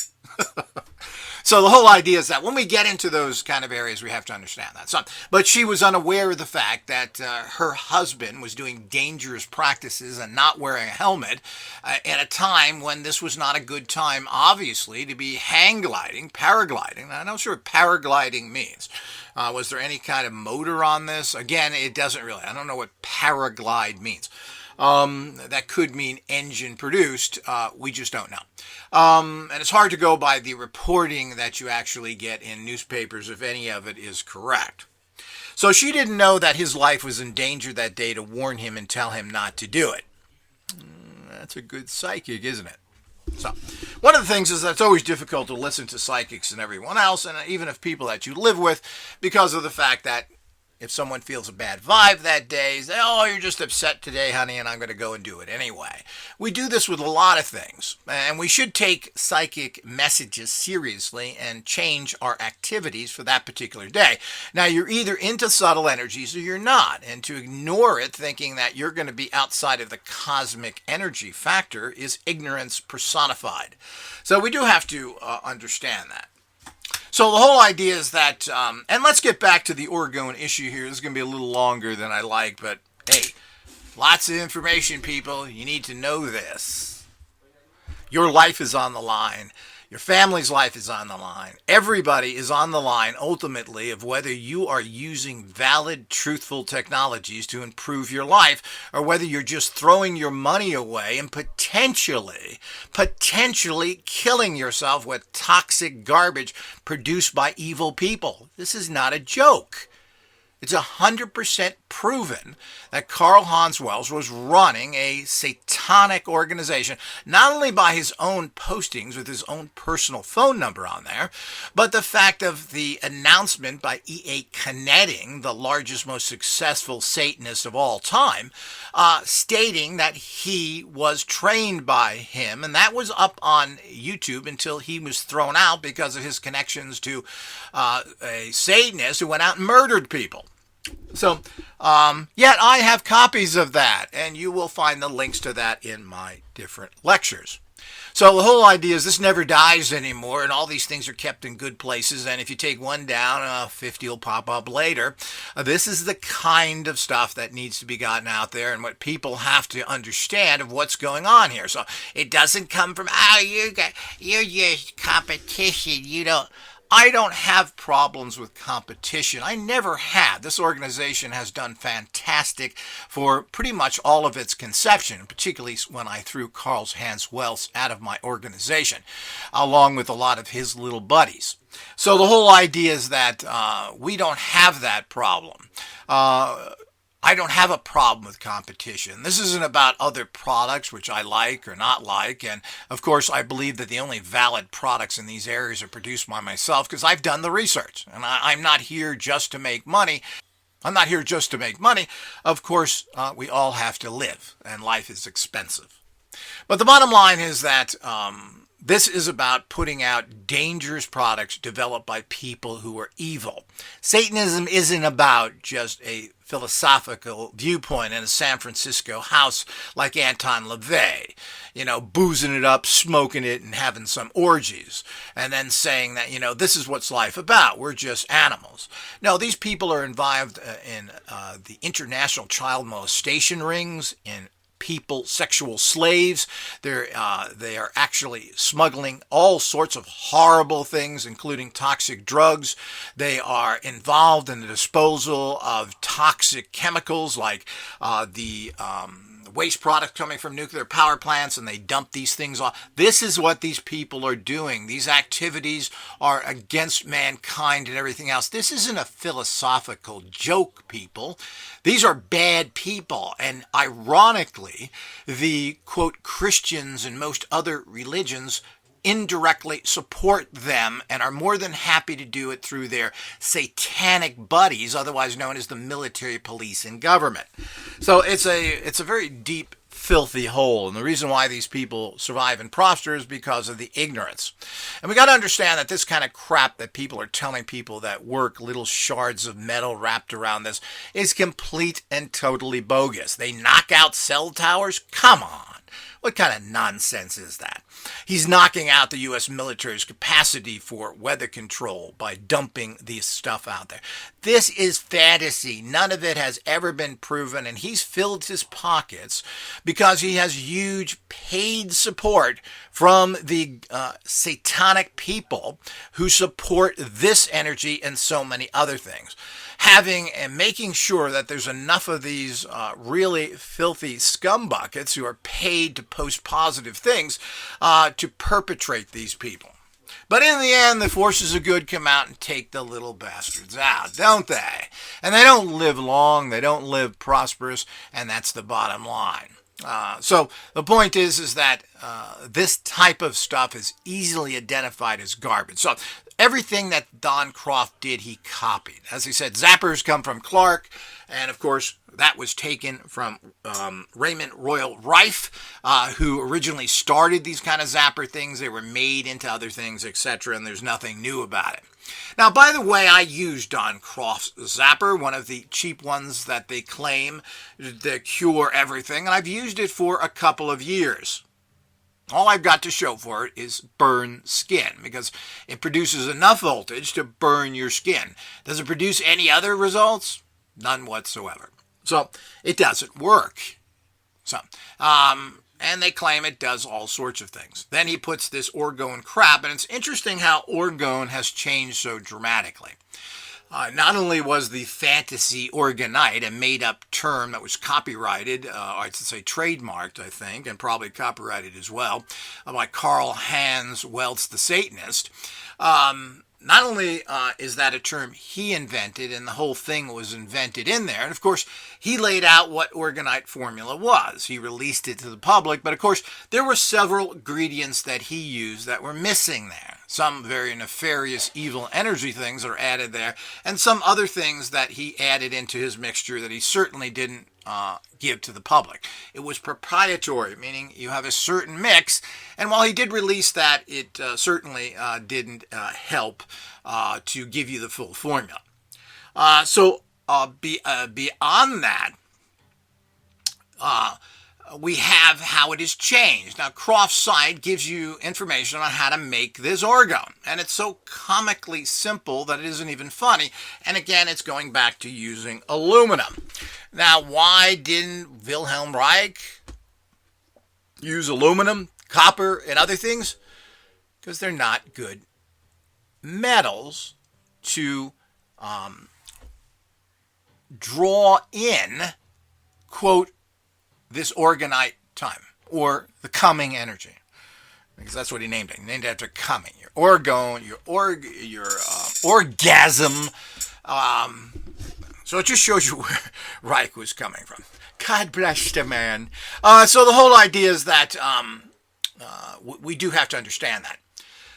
So the whole idea is that when we get into those kind of areas, we have to understand that. So, but she was unaware of the fact that her husband was doing dangerous practices and not wearing a helmet at a time when this was not a good time, obviously, to be hang gliding, paragliding. I'm not sure what paragliding means. Was there any kind of motor on this? Again, it doesn't really. I don't know what paraglide means. That could mean engine produced. We just don't know. And it's hard to go by the reporting that you actually get in newspapers if any of it is correct. So she didn't know that his life was in danger that day to warn him and tell him not to do it. That's a good psychic, isn't it? So, one of the things is that it's always difficult to listen to psychics and everyone else, and even if people that you live with, because of the fact that if someone feels a bad vibe that day, say, oh, you're just upset today, honey, and I'm going to go and do it anyway. We do this with a lot of things, and we should take psychic messages seriously and change our activities for that particular day. Now, you're either into subtle energies or you're not, and to ignore it thinking that you're going to be outside of the cosmic energy factor is ignorance personified. So we do have to understand that. So the whole idea is that, and let's get back to the Orgone issue here. This is going to be a little longer than I like, but hey, lots of information, people. You need to know this. Your life is on the line. Your family's life is on the line. Everybody is on the line, ultimately, of whether you are using valid, truthful technologies to improve your life, or whether you're just throwing your money away and potentially killing yourself with toxic garbage produced by evil people. This is not a joke. It's 100% proven that Karl Hans Wells was running a satanic organization, not only by his own postings with his own personal phone number on there, but the fact of the announcement by E.A. Kineting, the largest, most successful Satanist of all time, stating that he was trained by him, and that was up on YouTube until he was thrown out because of his connections to a Satanist who went out and murdered people. So, yet I have copies of that, and you will find the links to that in my different lectures. So the whole idea is this never dies anymore, and all these things are kept in good places, and if you take one down, 50 will pop up later. This is the kind of stuff that needs to be gotten out there, and what people have to understand of what's going on here. So it doesn't come from, you're just competition, I don't have problems with competition. I never had. This organization has done fantastic for pretty much all of its conception, particularly when I threw Karl Hans Wells out of my organization, along with a lot of his little buddies. So the whole idea is that we don't have that problem. I don't have a problem with competition. This isn't about other products, which I like or not like. And, of course, I believe that the only valid products in these areas are produced by myself because I've done the research. And I'm not here just to make money. Of course, we all have to live, and life is expensive. But the bottom line is that this is about putting out dangerous products developed by people who are evil. Satanism isn't about just a philosophical viewpoint in a San Francisco house like Anton LaVey, boozing it up, smoking it, and having some orgies, and then saying that, this is what's life about. We're just animals. No, these people are involved in the international child molestation rings, in people, sexual slaves. They are actually smuggling all sorts of horrible things, including toxic drugs. They are involved in the disposal of toxic chemicals like the waste products coming from nuclear power plants, and they dump these things off. This is what these people are doing. These activities are against mankind and everything else. This isn't a philosophical joke, people. These are bad people, and ironically, the, quote, Christians and most other religions indirectly support them and are more than happy to do it through their satanic buddies, otherwise known as the military, police, and government. So it's a very deep, filthy hole, and the reason why these people survive and prosper is because of the ignorance. And we got to understand that this kind of crap that people are telling people that work, little shards of metal wrapped around this, is complete and totally bogus. They knock out cell towers? Come on. What kind of nonsense is that? He's knocking out the U.S. military's capacity for weather control by dumping this stuff out there. This is fantasy. None of it has ever been proven, and he's filled his pockets because he has huge paid support from the satanic people who support this energy and so many other things. Having and making sure that there's enough of these really filthy scumbuckets who are paid to post positive things to perpetrate these people. But in the end, the forces of good come out and take the little bastards out, don't they? And they don't live long, they don't live prosperous, and that's the bottom line. So the point is that this type of stuff is easily identified as garbage. So everything that Don Croft did, he copied. As he said, zappers come from Clark, and of course that was taken from Raymond Royal Reich, who originally started these kind of zapper things. They were made into other things, etc., and there's nothing new about it. Now, by the way, I used Don Croft's zapper, one of the cheap ones that they claim to cure everything, and I've used it for a couple of years. All I've got to show for it is burn skin, because it produces enough voltage to burn your skin. Does it produce any other results? None whatsoever. So it doesn't work. So, and they claim it does all sorts of things. Then he puts this Orgone crap, and it's interesting how Orgone has changed so dramatically. Not only was the fantasy orgonite a made-up term that was copyrighted, or I should say trademarked, I think, and probably copyrighted as well, by Karl Hans Welz the Satanist, not only is that a term he invented, and the whole thing was invented in there, and of course he laid out what orgonite formula was. He released it to the public, but of course there were several ingredients that he used that were missing there. Some very nefarious evil energy things are added there, and some other things that he added into his mixture that he certainly didn't give to the public. It was proprietary, meaning you have a certain mix, and while he did release that, it certainly didn't help to give you the full formula. So beyond that, we have how it is changed. Now, Croft's site gives you information on how to make this orgone, and it's so comically simple that it isn't even funny. And again, it's going back to using aluminum. Now, why didn't Wilhelm Reich use aluminum, copper, and other things? Because they're not good metals to draw in, quote, this orgonite time, or the coming energy, because that's what he named it. He named it after coming. Your orgone, your orgasm. So it just shows you where Reich was coming from. God bless the man. So the whole idea is that we do have to understand that.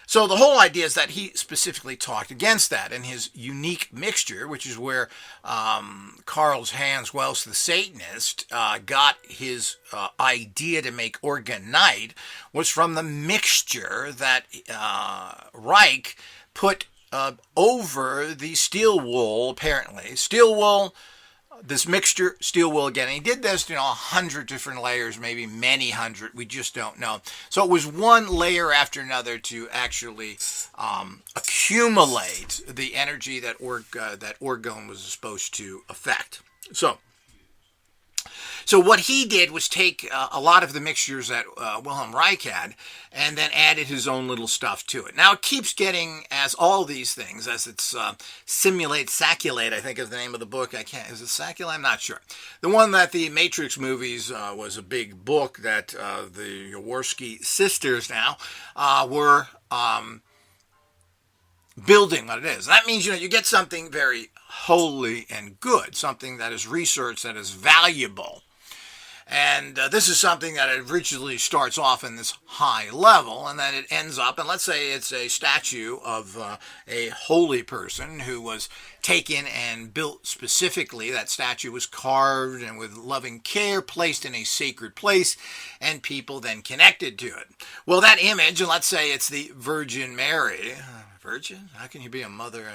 So the whole idea is that he specifically talked against that in his unique mixture, which is where Karl Hans Welz the Satanist got his idea to make orgonite, was from the mixture that Reich put over the steel wool, apparently. Steel wool, this mixture, steel wool again. And he did this, 100 different layers, maybe many hundred. We just don't know. So it was one layer after another to actually accumulate the energy that orgone was supposed to affect. So what he did was take a lot of the mixtures that Wilhelm Reich had and then added his own little stuff to it. Now it keeps getting, as all these things, as it's Saculate, I think is the name of the book. Is it Saculate? I'm not sure. The one that the Matrix movies was a big book that the Jaworski sisters now were building what it is. That means, you get something very holy and good, something that is researched, that is valuable. And this is something that originally starts off in this high level, and then it ends up, and let's say it's a statue of a holy person who was taken and built specifically. That statue was carved and with loving care placed in a sacred place, and people then connected to it. Well, that image, and let's say it's the Virgin Mary, virgin? How can you be a mother?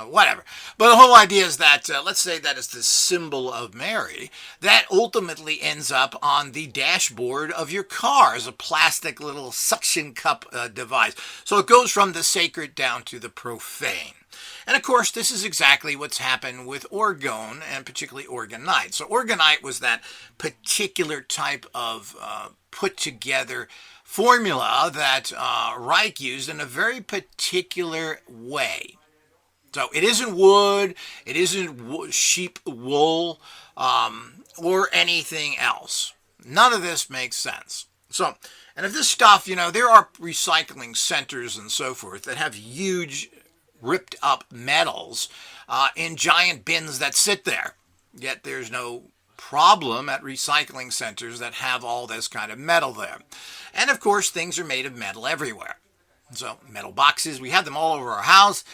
Whatever. But the whole idea is that, let's say that is the symbol of Mary, that ultimately ends up on the dashboard of your car as a plastic little suction cup device. So it goes from the sacred down to the profane. And of course, this is exactly what's happened with Orgone, and particularly Orgonite. So Orgonite was that particular type of put together formula that Reich used in a very particular way. So it isn't wood, it isn't sheep wool, or anything else. None of this makes sense. So, and if this stuff, there are recycling centers and so forth that have huge ripped up metals in giant bins that sit there. Yet there's no problem at recycling centers that have all this kind of metal there. And of course, things are made of metal everywhere. So metal boxes, we have them all over our house.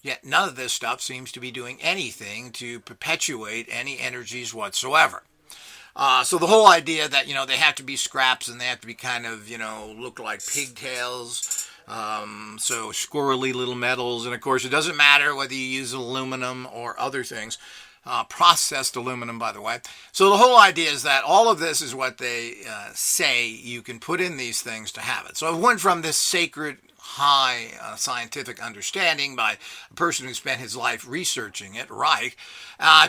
Yet none of this stuff seems to be doing anything to perpetuate any energies whatsoever. So the whole idea that, they have to be scraps and they have to be kind of, look like pigtails, so squirrely little metals. And of course, it doesn't matter whether you use aluminum or other things, processed aluminum, by the way. So the whole idea is that all of this is what they say you can put in these things to have it. So it went from this sacred, high scientific understanding by a person who spent his life researching it, Reich,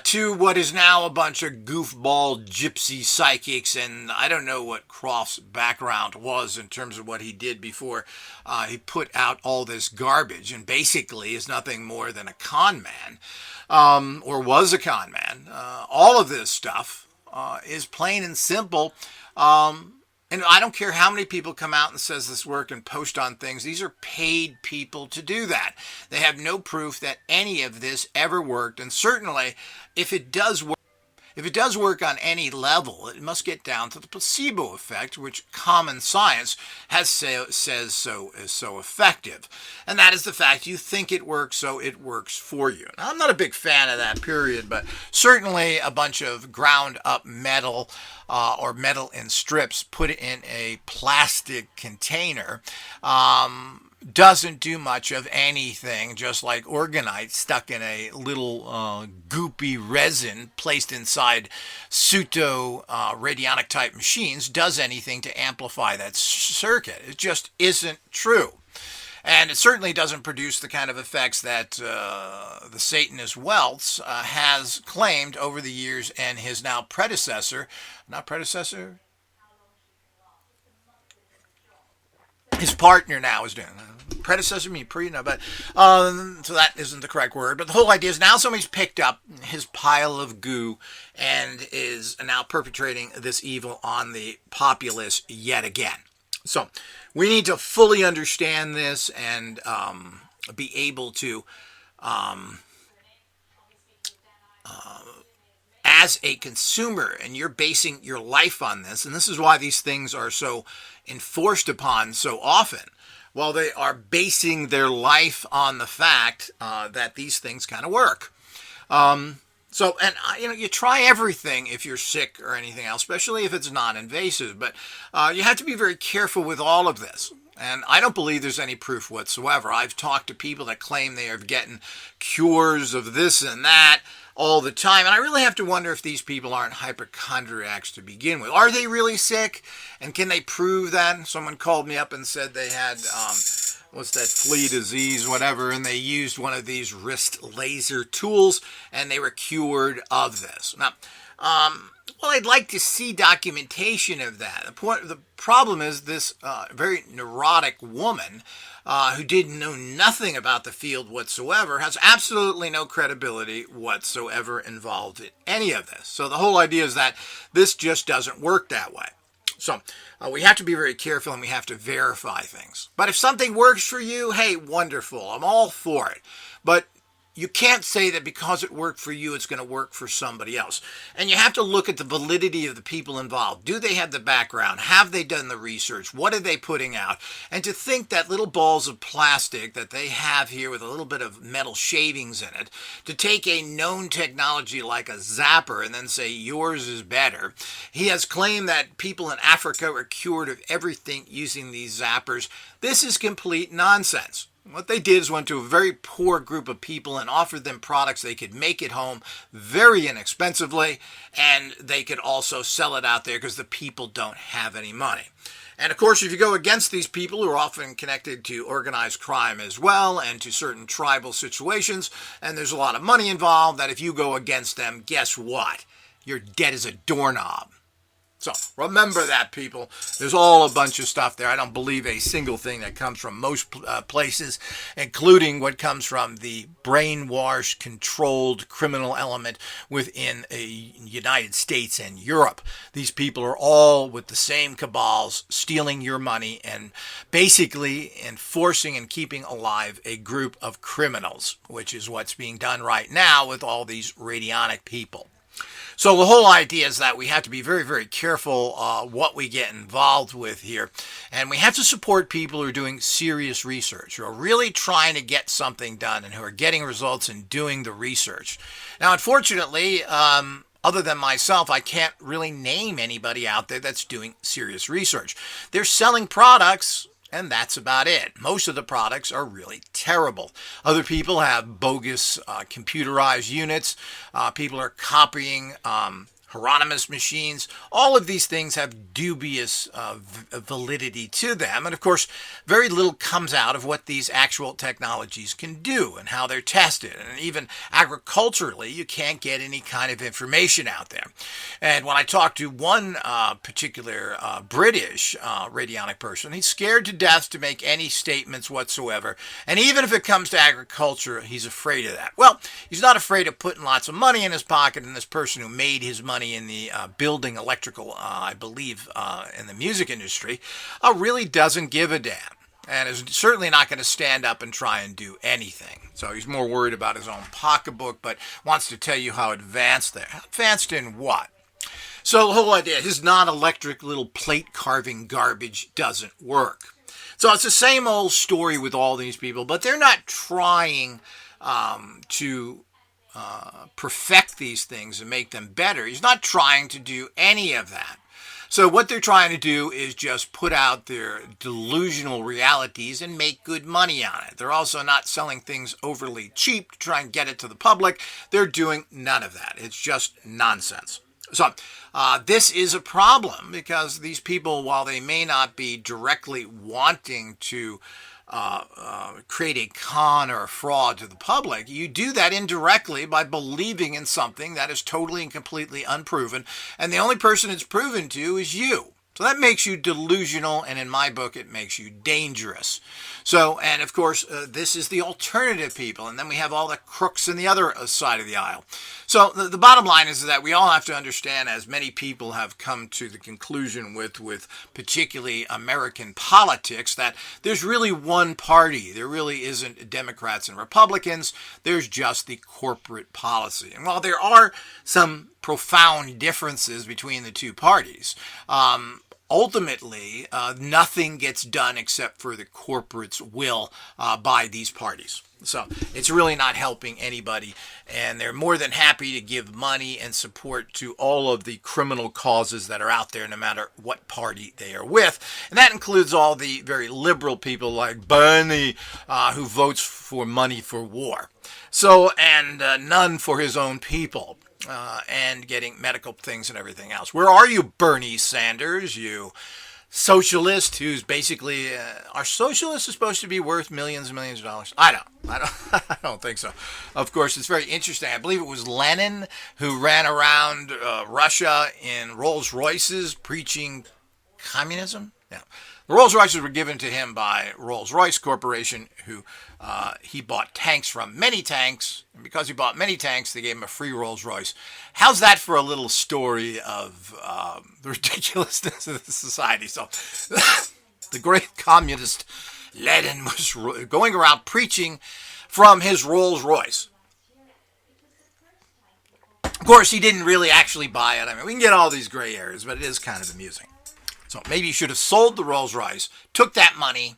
to what is now a bunch of goofball gypsy psychics, and I don't know what CROFT's background was in terms of what he did before he put out all this garbage, and basically is nothing more than a con man, or was a con man. All of this stuff is plain and simple. And I don't care how many people come out and says this work and post on things. These are paid people to do that. They have no proof that any of this ever worked. And certainly, if it does work on any level, it must get down to the placebo effect, which common science says so is so effective. And that is the fact you think it works, so it works for you. Now, I'm not a big fan of that period, but certainly a bunch of ground up metal or metal in strips put in a plastic container doesn't do much of anything, just like Orgonite stuck in a little goopy resin placed inside pseudo radionic type machines does anything to amplify that circuit. It just isn't true. And it certainly doesn't produce the kind of effects that the Satanist Welts has claimed over the years, and his now predecessor, his partner now is doing. Predecessor, but so that isn't the correct word. But the whole idea is now somebody's picked up his pile of goo and is now perpetrating this evil on the populace yet again. So we need to fully understand this and be able to, as a consumer, and you're basing your life on this, and this is why these things are so enforced upon so often. Well, they are basing their life on the fact that these things kind of work. You try everything if you're sick or anything else, especially if it's non-invasive. But you have to be very careful with all of this. And I don't believe there's any proof whatsoever. I've talked to people that claim they are getting cures of this and that all the time. And I really have to wonder if these people aren't hypochondriacs to begin with. Are they really sick? And can they prove that? Someone called me up and said they had, what's that, flea disease, whatever, and they used one of these wrist laser tools, and they were cured of this. Now, well, I'd like to see documentation of that. The problem is this very neurotic woman who didn't know nothing about the field whatsoever has absolutely no credibility whatsoever involved in any of this. So the whole idea is that this just doesn't work that way. So we have to be very careful, and we have to verify things. But if something works for you, hey, wonderful. I'm all for it. But you can't say that because it worked for you, it's going to work for somebody else. And you have to look at the validity of the people involved. Do they have the background? Have they done the research? What are they putting out? And to think that little balls of plastic that they have here with a little bit of metal shavings in it, to take a known technology like a zapper and then say yours is better. He has claimed that people in Africa are cured of everything using these zappers. This is complete nonsense. What they did is went to a very poor group of people and offered them products they could make at home very inexpensively, and they could also sell it out there because the people don't have any money. And of course, if you go against these people who are often connected to organized crime as well and to certain tribal situations, and there's a lot of money involved, that if you go against them, guess what? You're dead as a doorknob. So remember that, people. There's all a bunch of stuff there. I don't believe a single thing that comes from most places, including what comes from the brainwashed, controlled criminal element within the United States and Europe. These people are all with the same cabals, stealing your money and basically enforcing and keeping alive a group of criminals, which is what's being done right now with all these radionic people. So the whole idea is that we have to be very, very careful what we get involved with here. And we have to support people who are doing serious research, who are really trying to get something done and who are getting results and doing the research. Now, unfortunately, other than myself, I can't really name anybody out there that's doing serious research. They're selling products, and that's about it. Most of the products are really terrible. Other people have bogus computerized units. People are copying Hieronymus machines. All of these things have dubious validity to them. And of course, very little comes out of what these actual technologies can do and how they're tested. And even agriculturally, you can't get any kind of information out there. And when I talked to one particular British radionic person, he's scared to death to make any statements whatsoever. And even if it comes to agriculture, he's afraid of that. Well, he's not afraid of putting lots of money in his pocket, and this person who made his money in the building electrical, I believe, in the music industry, really doesn't give a damn. And is certainly not going to stand up and try and do anything. So he's more worried about his own pocketbook, but wants to tell you how advanced they are. Advanced in what? So the whole idea, his non-electric little plate carving garbage doesn't work. So it's the same old story with all these people, but they're not trying to perfect these things and make them better. He's not trying to do any of that. So what they're trying to do is just put out their delusional realities and make good money on it. They're also not selling things overly cheap to try and get it to the public. They're doing none of that. It's just nonsense. So this is a problem because these people, while they may not be directly wanting to create a con or a fraud to the public, you do that indirectly by believing in something that is totally and completely unproven, and the only person it's proven to is you. So that makes you delusional, and in my book, it makes you dangerous. So, and of course, this is the alternative people, and then we have all the crooks on the other side of the aisle. So the bottom line is that we all have to understand, as many people have come to the conclusion with particularly American politics, that there's really one party. There really isn't Democrats and Republicans. There's just the corporate policy. And while there are some profound differences between the two parties, ultimately, nothing gets done except for the corporate's will by these parties. So it's really not helping anybody, and they're more than happy to give money and support to all of the criminal causes that are out there, no matter what party they are with. And that includes all the very liberal people like Bernie, who votes for money for war. So, and none for his own people. And getting medical things and everything else. Where are you, Bernie Sanders, you socialist who's basically, are socialists supposed to be worth millions and millions of dollars? I don't think so. Of course, it's very interesting. I believe it was Lenin who ran around Russia in Rolls Royces preaching communism. Yeah. The Rolls Royces were given to him by Rolls-Royce Corporation, who he bought tanks from, many tanks, and because he bought many tanks, they gave him a free Rolls-Royce. How's that for a little story of the ridiculousness of the society? So, the great communist Lenin was going around preaching from his Rolls-Royce. Of course, he didn't really actually buy it. I mean, we can get all these gray areas, but it is kind of amusing. So maybe you should have sold the Rolls Royce, took that money,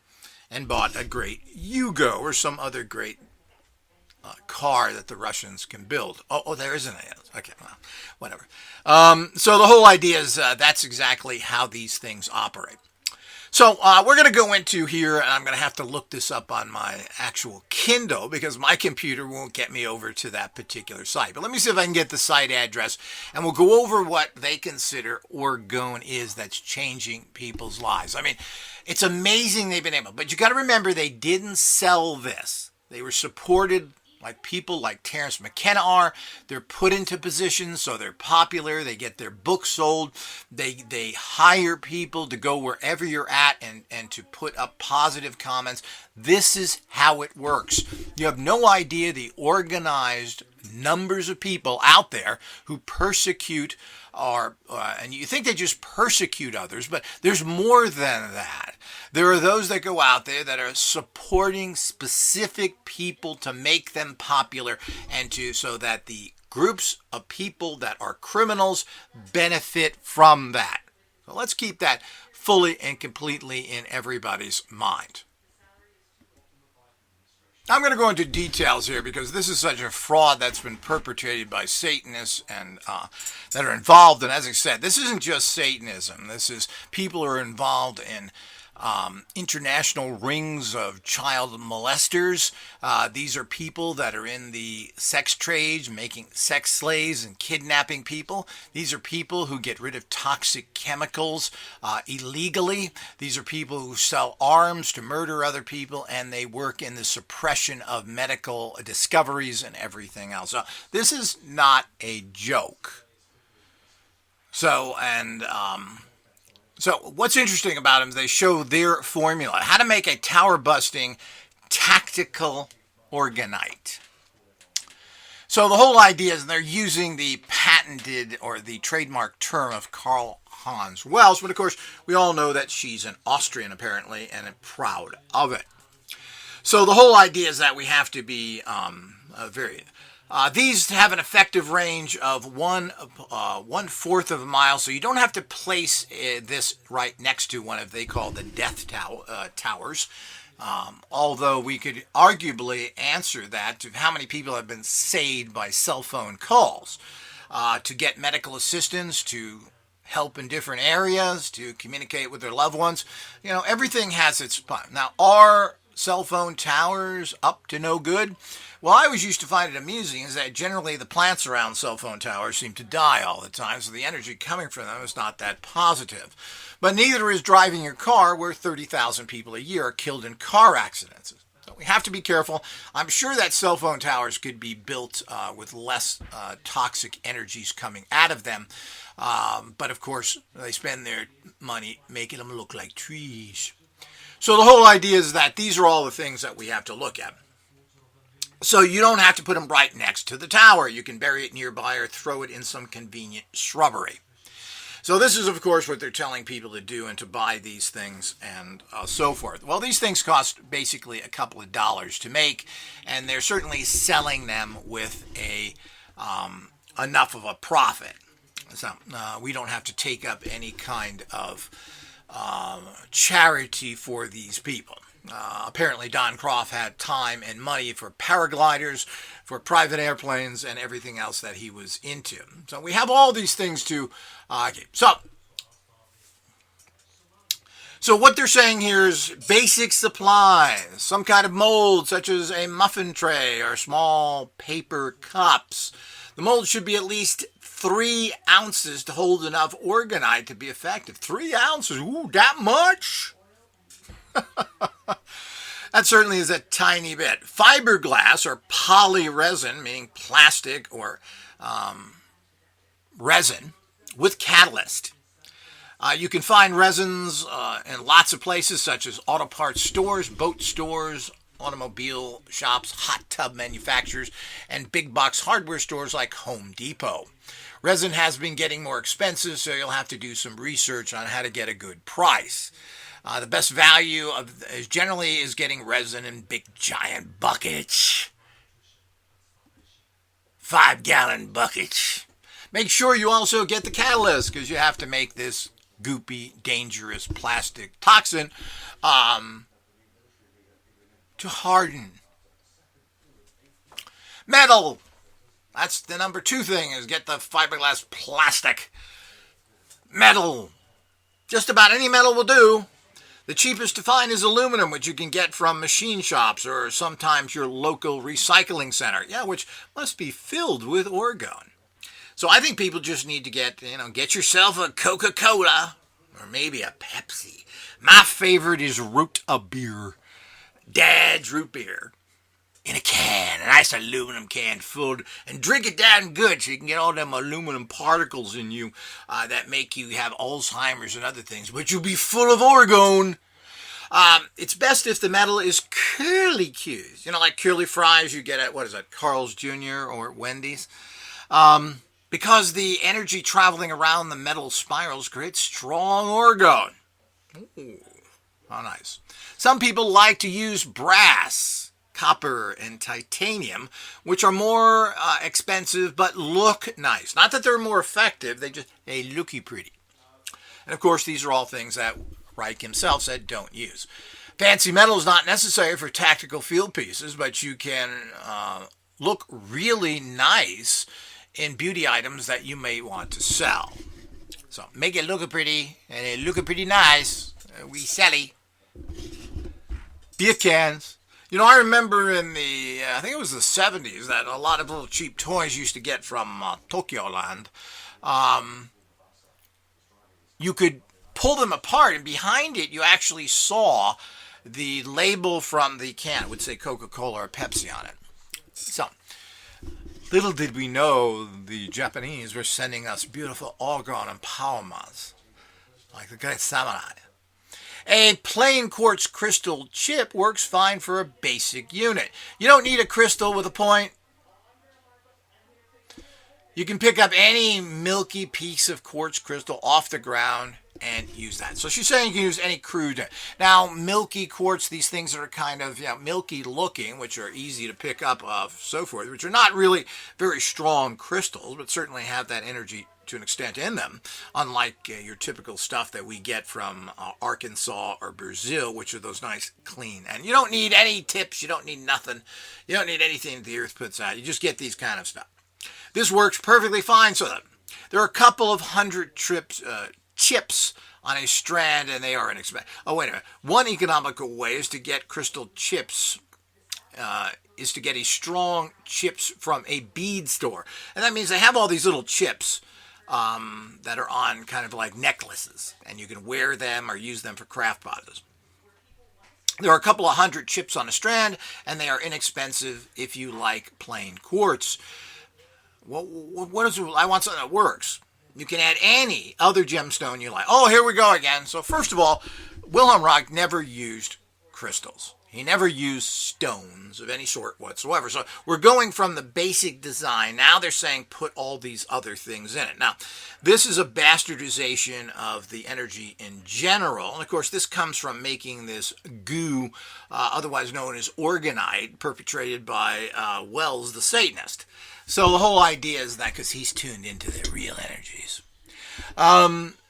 and bought a great Yugo or some other great car that the Russians can build. Oh, there isn't any. Okay, well, whatever. So the whole idea is that's exactly how these things operate. So we're going to go into here, and I'm going to have to look this up on my actual Kindle because my computer won't get me over to that particular site. But let me see if I can get the site address, and we'll go over what they consider Orgone is that's changing people's lives. I mean, it's amazing they've been able, but you got to remember they didn't sell this. They were supported like people like Terence McKenna are. They're put into positions so they're popular. They get their books sold. They hire people to go wherever you're at and to put up positive comments. This is how it works. You have no idea the organized numbers of people out there who persecute and you think they just persecute others, but there's more than that. There are those that go out there that are supporting specific people to make them popular and so that the groups of people that are criminals benefit from that. So let's keep that fully and completely in everybody's mind. I'm going to go into details here because this is such a fraud that's been perpetrated by Satanists and that are involved. And as I said, this isn't just Satanism. This is people who are involved in international rings of child molesters. These are people that are in the sex trade, making sex slaves and kidnapping people. These are people who get rid of toxic chemicals illegally. These are people who sell arms to murder other people, and they work in the suppression of medical discoveries and everything else. So this is not a joke. So what's interesting about them is they show their formula, how to make a tower-busting tactical orgonite. So the whole idea is they're using the patented or the trademark term of Karl Hans Wells, but of course we all know that she's an Austrian apparently and proud of it. So the whole idea is that we have to be these have an effective range of 1/4 of a mile, so you don't have to place this right next to one of they call the death towers. Although we could arguably answer that to how many people have been saved by cell phone calls to get medical assistance, to help in different areas, to communicate with their loved ones. You know, everything has its spot. Now, are cell phone towers up to no good? Well, I always used to find it amusing is that generally the plants around cell phone towers seem to die all the time, so the energy coming from them is not that positive. But neither is driving your car, where 30,000 people a year are killed in car accidents. So we have to be careful. I'm sure that cell phone towers could be built with less toxic energies coming out of them. But of course, they spend their money making them look like trees. So the whole idea is that these are all the things that we have to look at. So you don't have to put them right next to the tower. You can bury it nearby or throw it in some convenient shrubbery. So this is, of course, what they're telling people to do and to buy these things and so forth. Well, these things cost basically a couple of dollars to make, and they're certainly selling them with enough of a profit. So we don't have to take up any kind of charity for these people. Apparently Don CROFT had time and money for paragliders, for private airplanes, and everything else that he was into. So we have all these things to keep. So what they're saying here is basic supplies, some kind of mold such as a muffin tray or small paper cups. The mold should be at least 3 ounces to hold enough orgonite to be effective. 3 ounces? Ooh, that much? That certainly is a tiny bit. Fiberglass or polyresin, meaning plastic or resin with catalyst. You can find resins in lots of places such as auto parts stores, boat stores, automobile shops, hot tub manufacturers, and big box hardware stores like Home Depot. Resin has been getting more expensive, so you'll have to do some research on how to get a good price. The best value generally is getting resin in big giant buckets. 5-gallon buckets. Make sure you also get the catalyst, because you have to make this goopy, dangerous plastic toxin to harden. Metal. That's the number 2 thing, is get the fiberglass plastic. Metal. Just about any metal will do. The cheapest to find is aluminum, which you can get from machine shops or sometimes your local recycling center. Yeah, which must be filled with Orgone. So I think people just need to get yourself a Coca-Cola or maybe a Pepsi. My favorite is root beer. Dad's root beer. In a can, a nice aluminum can full, and drink it down good so you can get all them aluminum particles in you that make you have Alzheimer's and other things, but you'll be full of Orgone. It's best if the metal is curly cues. Like curly fries you get at, Carl's Jr. or Wendy's. Because the energy traveling around the metal spirals creates strong Orgone. Ooh, how nice. Some people like to use brass, copper, and titanium, which are more expensive but look nice. Not that they're more effective, they looky pretty. And of course, these are all things that Reich himself said don't use. Fancy metal is not necessary for tactical field pieces, but you can look really nice in beauty items that you may want to sell. So make it look pretty, and it look pretty nice. We sell-y. Beer cans. I remember in I think it was the 70s, that a lot of little cheap toys used to get from Tokyo Land. You could pull them apart, and behind it you actually saw the label from the can. It would say Coca-Cola or Pepsi on it. So, little did we know the Japanese were sending us beautiful Orgone and empowerments, like the great samurai. A plain quartz crystal chip works fine for a basic unit. You don't need a crystal with a point. You can pick up any milky piece of quartz crystal off the ground and use that. So she's saying you can use any crude. Now, milky quartz, these things that are kind of milky looking, which are easy to pick up, so forth, which are not really very strong crystals, but certainly have that energy to an extent in them, unlike your typical stuff that we get from Arkansas or Brazil, which are those nice clean. And you don't need any tips, you don't need nothing, you don't need anything the earth puts out. You just get these kind of stuff. This works perfectly fine. So there are a couple of hundred chips on a strand, and they are inexpensive. Oh, wait a minute. One economical way is to get crystal chips, is to get a strong chips from a bead store. And that means they have all these little chips that are on kind of like necklaces, and you can wear them or use them for craft boxes. There are a couple of hundred chips on a strand, and they are inexpensive if you like plain quartz. I want something that works. You can add any other gemstone you like. Oh, here we go again. So first of all, Wilhelm Reich never used crystals. He never used stones of any sort whatsoever. So we're going from the basic design. Now they're saying put all these other things in it. Now, this is a bastardization of the energy in general. And of course, this comes from making this goo, otherwise known as orgonite, perpetrated by Wells the Satanist. So the whole idea is that because he's tuned into the real energies.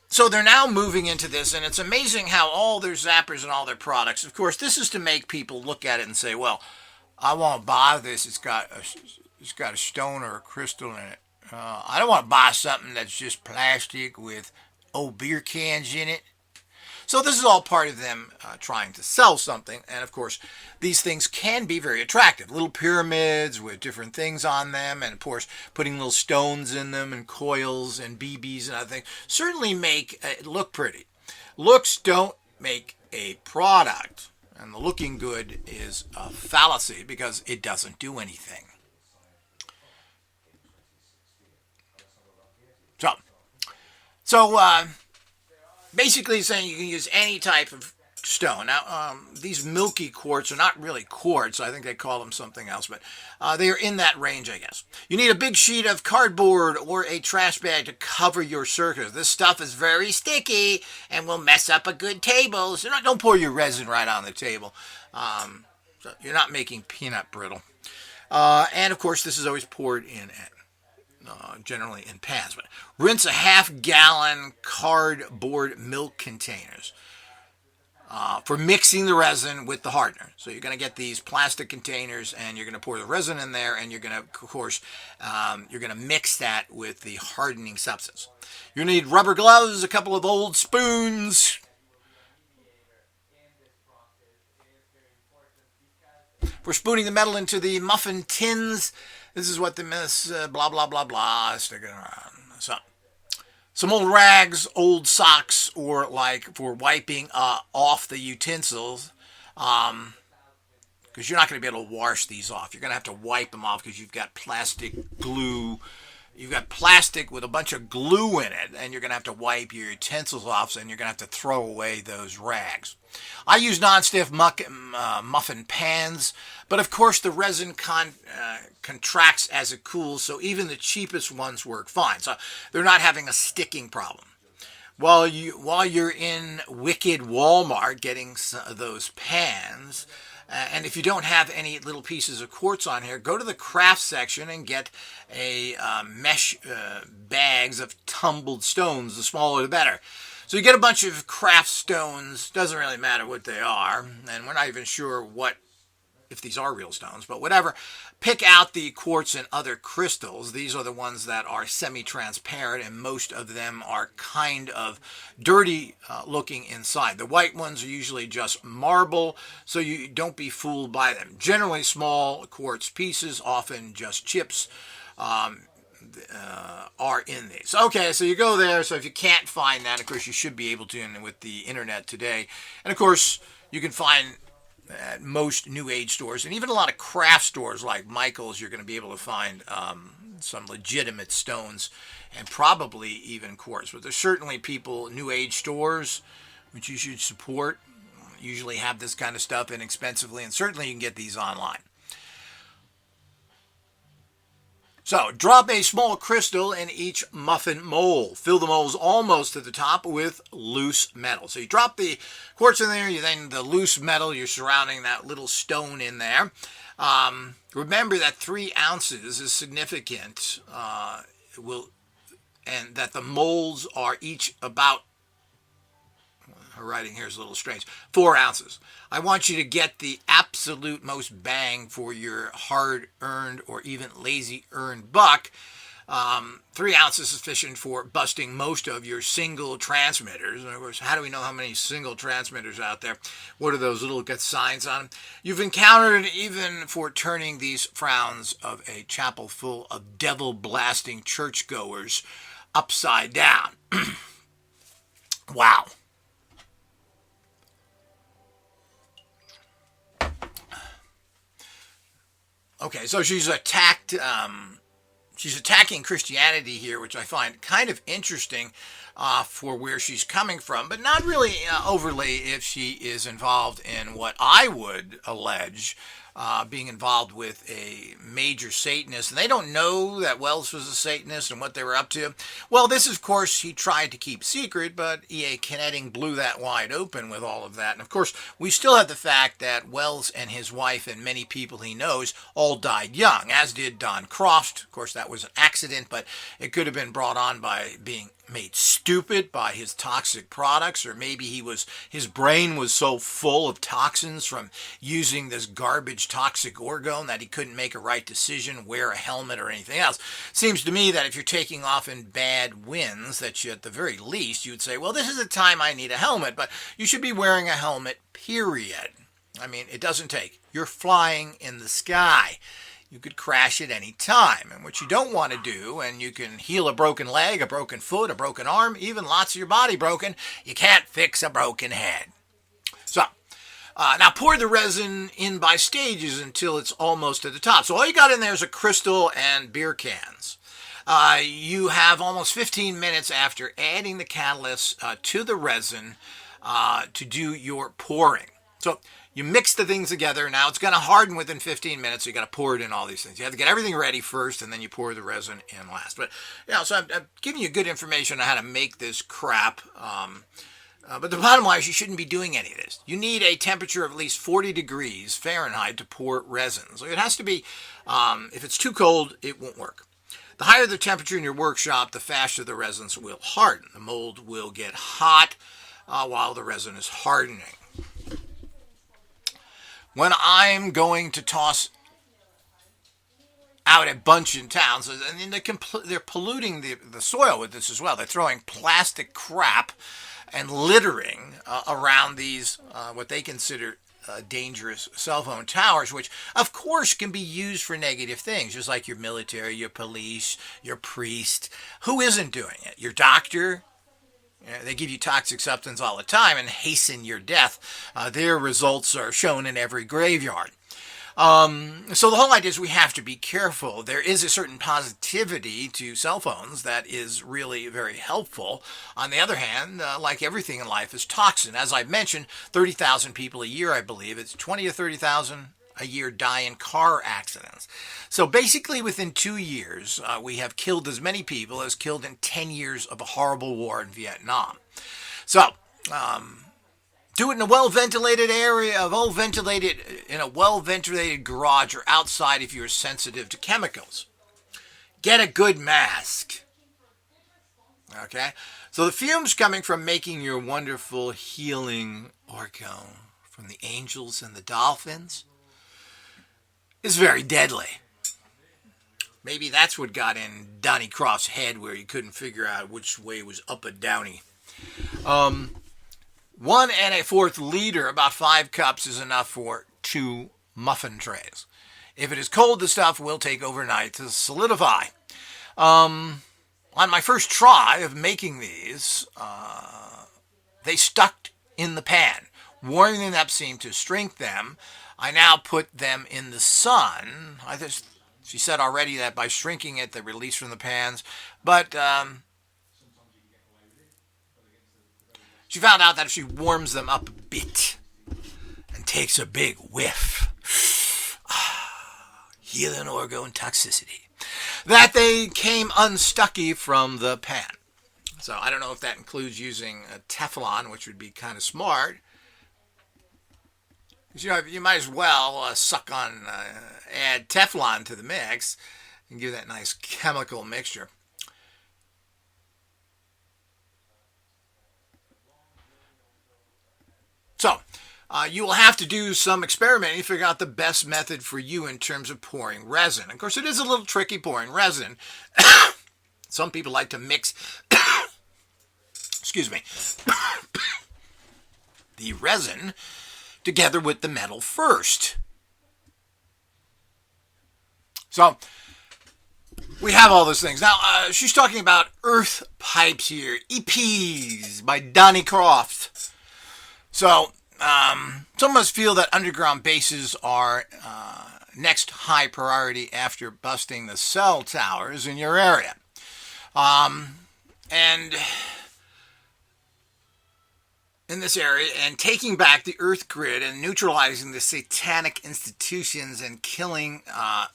So they're now moving into this, and it's amazing how all their zappers and all their products, of course, this is to make people look at it and say, well, I want to buy this. It's got a stone or a crystal in it. I don't want to buy something that's just plastic with old beer cans in it. So this is all part of them trying to sell something. And of course, these things can be very attractive. Little pyramids with different things on them. And of course, putting little stones in them and coils and BBs and other things certainly make it look pretty. Looks don't make a product. And the looking good is a fallacy because it doesn't do anything. So basically saying you can use any type of stone. Now, these milky quartz are not really quartz. I think they call them something else, but they are in that range, I guess. You need a big sheet of cardboard or a trash bag to cover your circuits. This stuff is very sticky and will mess up a good table. So don't pour your resin right on the table. So you're not making peanut brittle. And, of course, this is always poured in at generally in pans. But rinse a half-gallon cardboard milk containers for mixing the resin with the hardener. So you're going to get these plastic containers, and you're going to pour the resin in there, and you're going to, of course, you're going to mix that with the hardening substance. You're going to need rubber gloves, a couple of old spoons. For spooning the metal into the muffin tins, this is what the miss, blah, blah, blah, blah, stick it around. So, some old rags, old socks, or like for wiping off the utensils, because you're not going to be able to wash these off. You're going to have to wipe them off because you've got plastic glue. You've got plastic with a bunch of glue in it, and you're going to have to wipe your utensils off, and you're going to have to throw away those rags. I use non-stick muffin pans, but of course the resin contracts as it cools, so even the cheapest ones work fine. So they're not having a sticking problem. While you're in wicked Walmart getting those pans, and if you don't have any little pieces of quartz on here, go to the craft section and get a mesh bags of tumbled stones. The smaller the better. So you get a bunch of craft stones. Doesn't really matter what they are, and we're not even sure if these are real stones, but whatever. Pick out the quartz and other crystals. These are the ones that are semi-transparent, and most of them are kind of dirty looking inside. The white ones are usually just marble, so you don't be fooled by them. Generally small quartz pieces, often just chips, are in these. Okay, so you go there. So if you can't find that, of course, you should be able to with the internet today. And of course, you can find at most New Age stores, and even a lot of craft stores like Michael's, you're going to be able to find some legitimate stones and probably even quartz. But there's certainly New Age stores, which you should support, usually have this kind of stuff inexpensively, and certainly you can get these online. So, drop a small crystal in each muffin mold. Fill the molds almost to the top with loose metal. So you drop the quartz in there, then the loose metal, you're surrounding that little stone in there. Remember that 3 ounces is significant, and that the molds are each about, her writing here is a little strange, 4 ounces. I want you to get the absolute most bang for your hard-earned or even lazy-earned buck. 3 ounces is sufficient for busting most of your single transmitters. And of course, how do we know how many single transmitters out there? What are those little got signs on them? You've encountered even for turning these frowns of a chapel full of devil-blasting churchgoers upside down. Wow. Okay, so she's attacking Christianity here, which I find kind of interesting for where she's coming from, but not really overly if she is involved in what I would allege being involved with a major Satanist. And they don't know that Wells was a Satanist and what they were up to. Well, this, of course, he tried to keep secret, but E.A. Kennedy blew that wide open with all of that. And, of course, we still have the fact that Wells and his wife and many people he knows all died young, as did Don Croft. Of course, that was an accident, but it could have been brought on by being made stupid by his toxic products, or maybe his brain was so full of toxins from using this garbage toxic Orgone that he couldn't make a right decision, wear a helmet or anything else. Seems to me that if you're taking off in bad winds, that you, at the very least, you would say, well, this is the time I need a helmet, but you should be wearing a helmet, period. I mean, it doesn't take. You're flying in the sky. You could crash at any time. And what you don't want to do, and you can heal a broken leg, a broken foot, a broken arm, even lots of your body broken, you can't fix a broken head. So, now pour the resin in by stages until it's almost at the top. So all you got in there is a crystal and beer cans. You have almost 15 minutes after adding the catalyst to the resin to do your pouring. So you mix the things together. Now it's going to harden within 15 minutes. So you got to pour it in all these things. You have to get everything ready first, and then you pour the resin in last. But so I'm giving you good information on how to make this crap. But the bottom line is you shouldn't be doing any of this. You need a temperature of at least 40 degrees Fahrenheit to pour resin. So it has to be, if it's too cold, it won't work. The higher the temperature in your workshop, the faster the resins will harden. The mold will get hot while the resin is hardening. When I'm going to toss out a bunch in towns, and they're polluting the soil with this as well. They're throwing plastic crap and littering around these, what they consider dangerous cell phone towers, which of course can be used for negative things, just like your military, your police, your priest. Who isn't doing it? Your doctor. They give you toxic substance all the time and hasten your death. Their results are shown in every graveyard. So the whole idea is we have to be careful. There is a certain positivity to cell phones that is really very helpful. On the other hand, like everything in life, is toxin. As I've mentioned, 30,000 people a year, I believe. It's 20 or 30,000 a year die in car accidents. So basically within 2 years, we have killed as many people as killed in 10 years of a horrible war in Vietnam. So, do it in a well-ventilated area, in a well-ventilated garage or outside if you're sensitive to chemicals. Get a good mask. Okay? So the fumes coming from making your wonderful healing orgone from the angels and the dolphins is very deadly. Maybe that's what got in Donnie Croft's head where he couldn't figure out which way was up a downy. 1 1/4 liter, about 5 cups, is enough for 2 muffin trays. If it is cold, the stuff will take overnight to solidify. On my first try of making these, they stuck in the pan. Warming them up seemed to shrink them. I now put them in the sun. She said already that by shrinking it, they release from the pans. But she found out that if she warms them up a bit and takes a big whiff, healing orgone toxicity, that they came unstucky from the pan. So I don't know if that includes using a Teflon, which would be kind of smart. You might as well add Teflon to the mix and give that nice chemical mixture. So, you will have to do some experimenting to figure out the best method for you in terms of pouring resin. Of course, it is a little tricky pouring resin. Some people like to mix, excuse me, the resin together with the metal first. So, we have all those things. Now, she's talking about earth pipes here, EPs by Donnie CROFT. So, some of us feel that underground bases are next high priority after busting the cell towers in your area. And in this area, and taking back the earth grid and neutralizing the satanic institutions and killing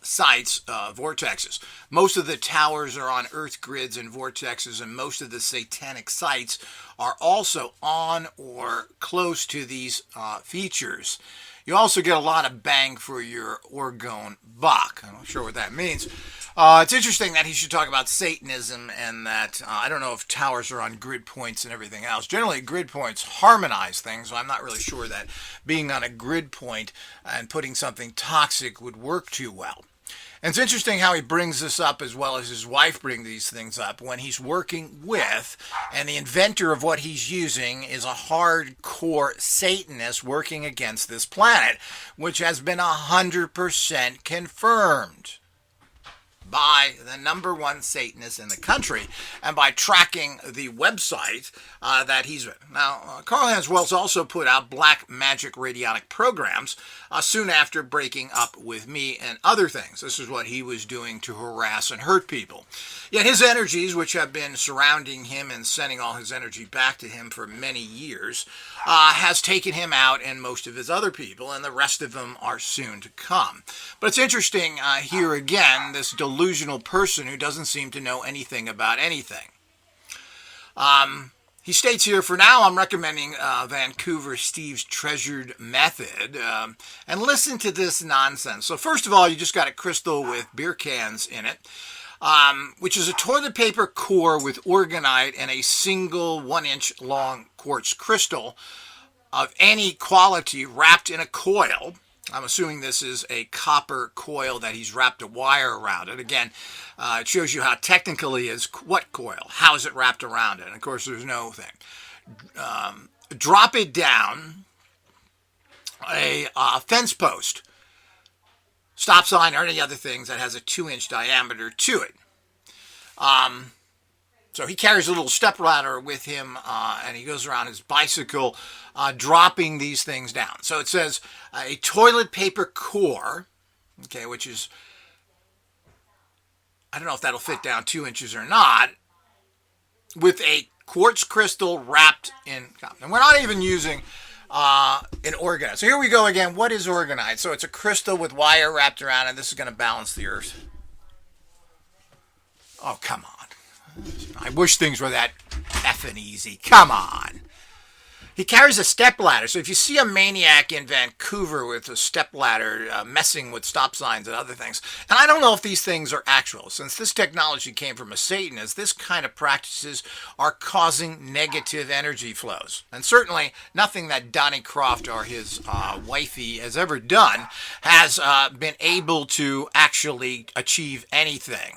sites, vortexes. Most of the towers are on earth grids and vortexes, and most of the satanic sites are also on or close to these features. You also get a lot of bang for your orgone buck. I'm not sure what that means. It's interesting that he should talk about Satanism and that, I don't know if towers are on grid points and everything else. Generally, grid points harmonize things, so I'm not really sure that being on a grid point and putting something toxic would work too well. And it's interesting how he brings this up as well as his wife bring these things up when he's working with, and the inventor of what he's using is a hardcore Satanist working against this planet, which has been 100% confirmed by the #1 Satanist in the country and by tracking the website that he's with. Now, Carl Hans Wells also put out black magic radionic programs soon after breaking up with me and other things. This is what he was doing to harass and hurt people. Yet his energies, which have been surrounding him and sending all his energy back to him for many years, has taken him out and most of his other people, and the rest of them are soon to come. But it's interesting here again, this delusional person who doesn't seem to know anything about anything. He states here, for now, I'm recommending Vancouver Steve's Treasured Method. And listen to this nonsense. So first of all, you just got a crystal with beer cans in it. which is a toilet paper core with orgonite and a single 1-inch long quartz crystal of any quality wrapped in a coil. I'm assuming this is a copper coil that he's wrapped a wire around it. Again, it shows you how technical he is. What coil? How is it wrapped around it? And of course, there's no thing. Drop it down a fence post, stop sign, or any other things that has a 2-inch diameter to it. So he carries a little stepladder with him, and he goes around his bicycle dropping these things down. So it says a toilet paper core, okay, which is, I don't know if that'll fit down 2 inches or not, with a quartz crystal wrapped in, and we're not even using an orgonite. So here we go again. What is orgonite? So it's a crystal with wire wrapped around, and this is going to balance the earth. Oh, come on. I wish things were that effing easy. Come on. He carries a stepladder. So if you see a maniac in Vancouver with a stepladder messing with stop signs and other things, and I don't know if these things are actual, since this technology came from a Satanist, this kind of practices are causing negative energy flows. And certainly nothing that Donnie Croft or his wifey has ever done has been able to actually achieve anything.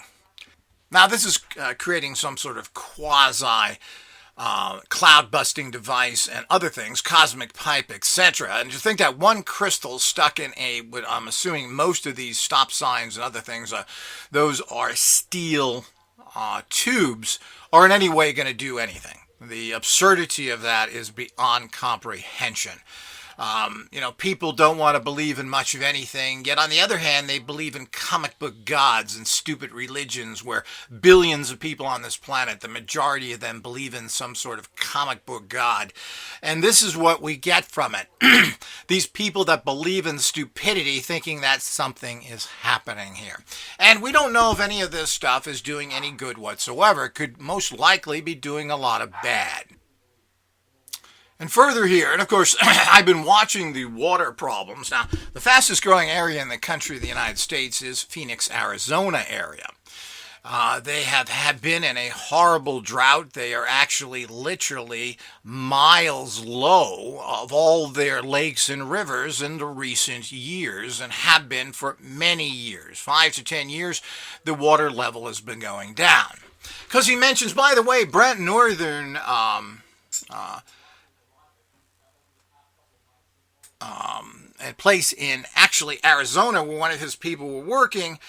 Now, this is creating some sort of quasi cloud-busting device and other things, cosmic pipe, etc. And to think that one crystal stuck in I'm assuming most of these stop signs and other things, those are steel tubes, are in any way going to do anything. The absurdity of that is beyond comprehension. People don't want to believe in much of anything, yet on the other hand, they believe in comic book gods and stupid religions where billions of people on this planet, the majority of them believe in some sort of comic book god. And this is what we get from it. These people that believe in stupidity thinking that something is happening here. And we don't know if any of this stuff is doing any good whatsoever. It could most likely be doing a lot of bad. And further here, and of course, I've been watching the water problems. Now, the fastest growing area in the country of the United States is Phoenix, Arizona area. They have been in a horrible drought. They are actually literally miles low of all their lakes and rivers in the recent years, and have been for many years. 5 to 10 years, the water level has been going down. Because he mentions, by the way, Brent Northern a place in actually Arizona where one of his people were working,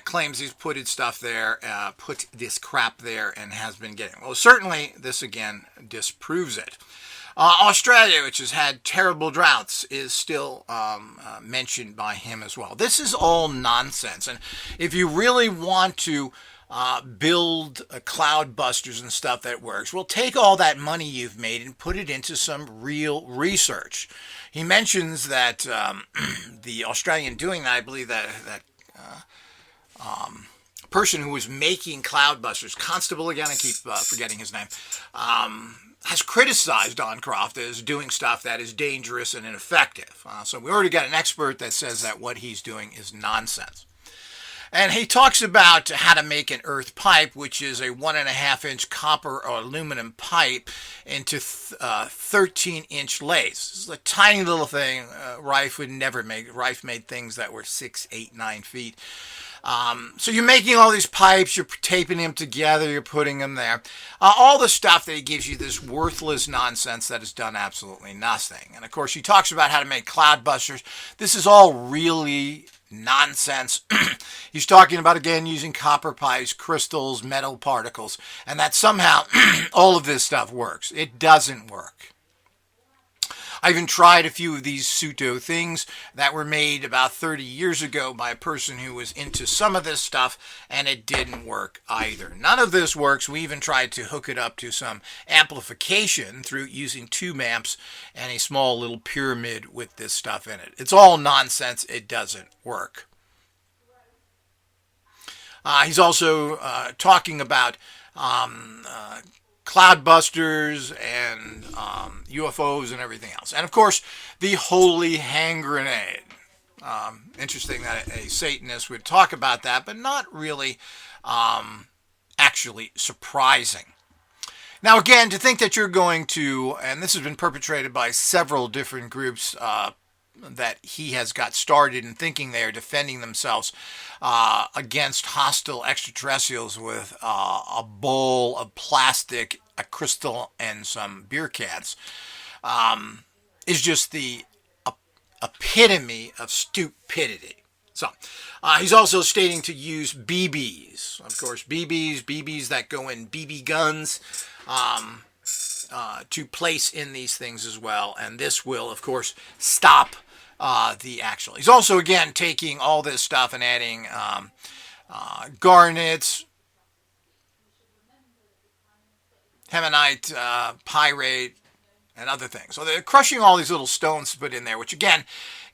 claims he's put his stuff there, put this crap there, and has been getting. Well, certainly this again disproves it. Australia, which has had terrible droughts, is still mentioned by him as well. This is all nonsense. And if you really want to build cloud busters and stuff that works, well, take all that money you've made and put it into some real research. He mentions that the Australian doing that, I believe that person who was making cloud busters, Constable again, I keep forgetting his name, has criticized Don Croft as doing stuff that is dangerous and ineffective. So we already got an expert that says that what he's doing is nonsense. And he talks about how to make an earth pipe, which is a 1.5-inch copper or aluminum pipe into 13-inch laths. This is a tiny little thing Reich would never make. Reich made things that were 6, 8, 9 feet. So you're making all these pipes, you're taping them together, you're putting them there. All the stuff that he gives you, this worthless nonsense that has done absolutely nothing. And of course, he talks about how to make cloud busters. This is all really nonsense. He's talking about, again, using copper pipes, crystals, metal particles, and that somehow all of this stuff works. It doesn't work. I even tried a few of these pseudo things that were made about 30 years ago by a person who was into some of this stuff, and it didn't work either. None of this works. We even tried to hook it up to some amplification through using 2 amps and a small little pyramid with this stuff in it. It's all nonsense. It doesn't work. He's also talking about cloud busters and UFOs and everything else. And of course, the holy hand grenade. Interesting that a Satanist would talk about that, but not really actually surprising. Now, again, to think that you're going to, and this has been perpetrated by several different groups that he has got started in thinking they are defending themselves against hostile extraterrestrials with a bowl of plastic, a crystal, and some beer cans, is just the epitome of stupidity. So, he's also stating to use BBs. Of course, BBs that go in BB guns, to place in these things as well. And this will, of course, stop the actual. He's also, again, taking all this stuff and adding garnets, hemonite, pyrite, and other things. So they're crushing all these little stones to put in there, which, again,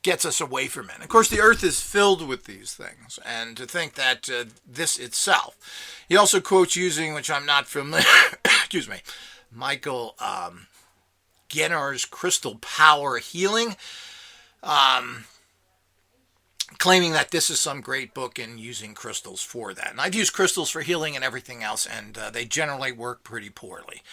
gets us away from it. Of course, the earth is filled with these things, and to think that this itself. He also quotes using, which I'm not familiar, excuse me, Michael Genner's crystal power healing, claiming that this is some great book and using crystals for that. And I've used crystals for healing and everything else, and they generally work pretty poorly.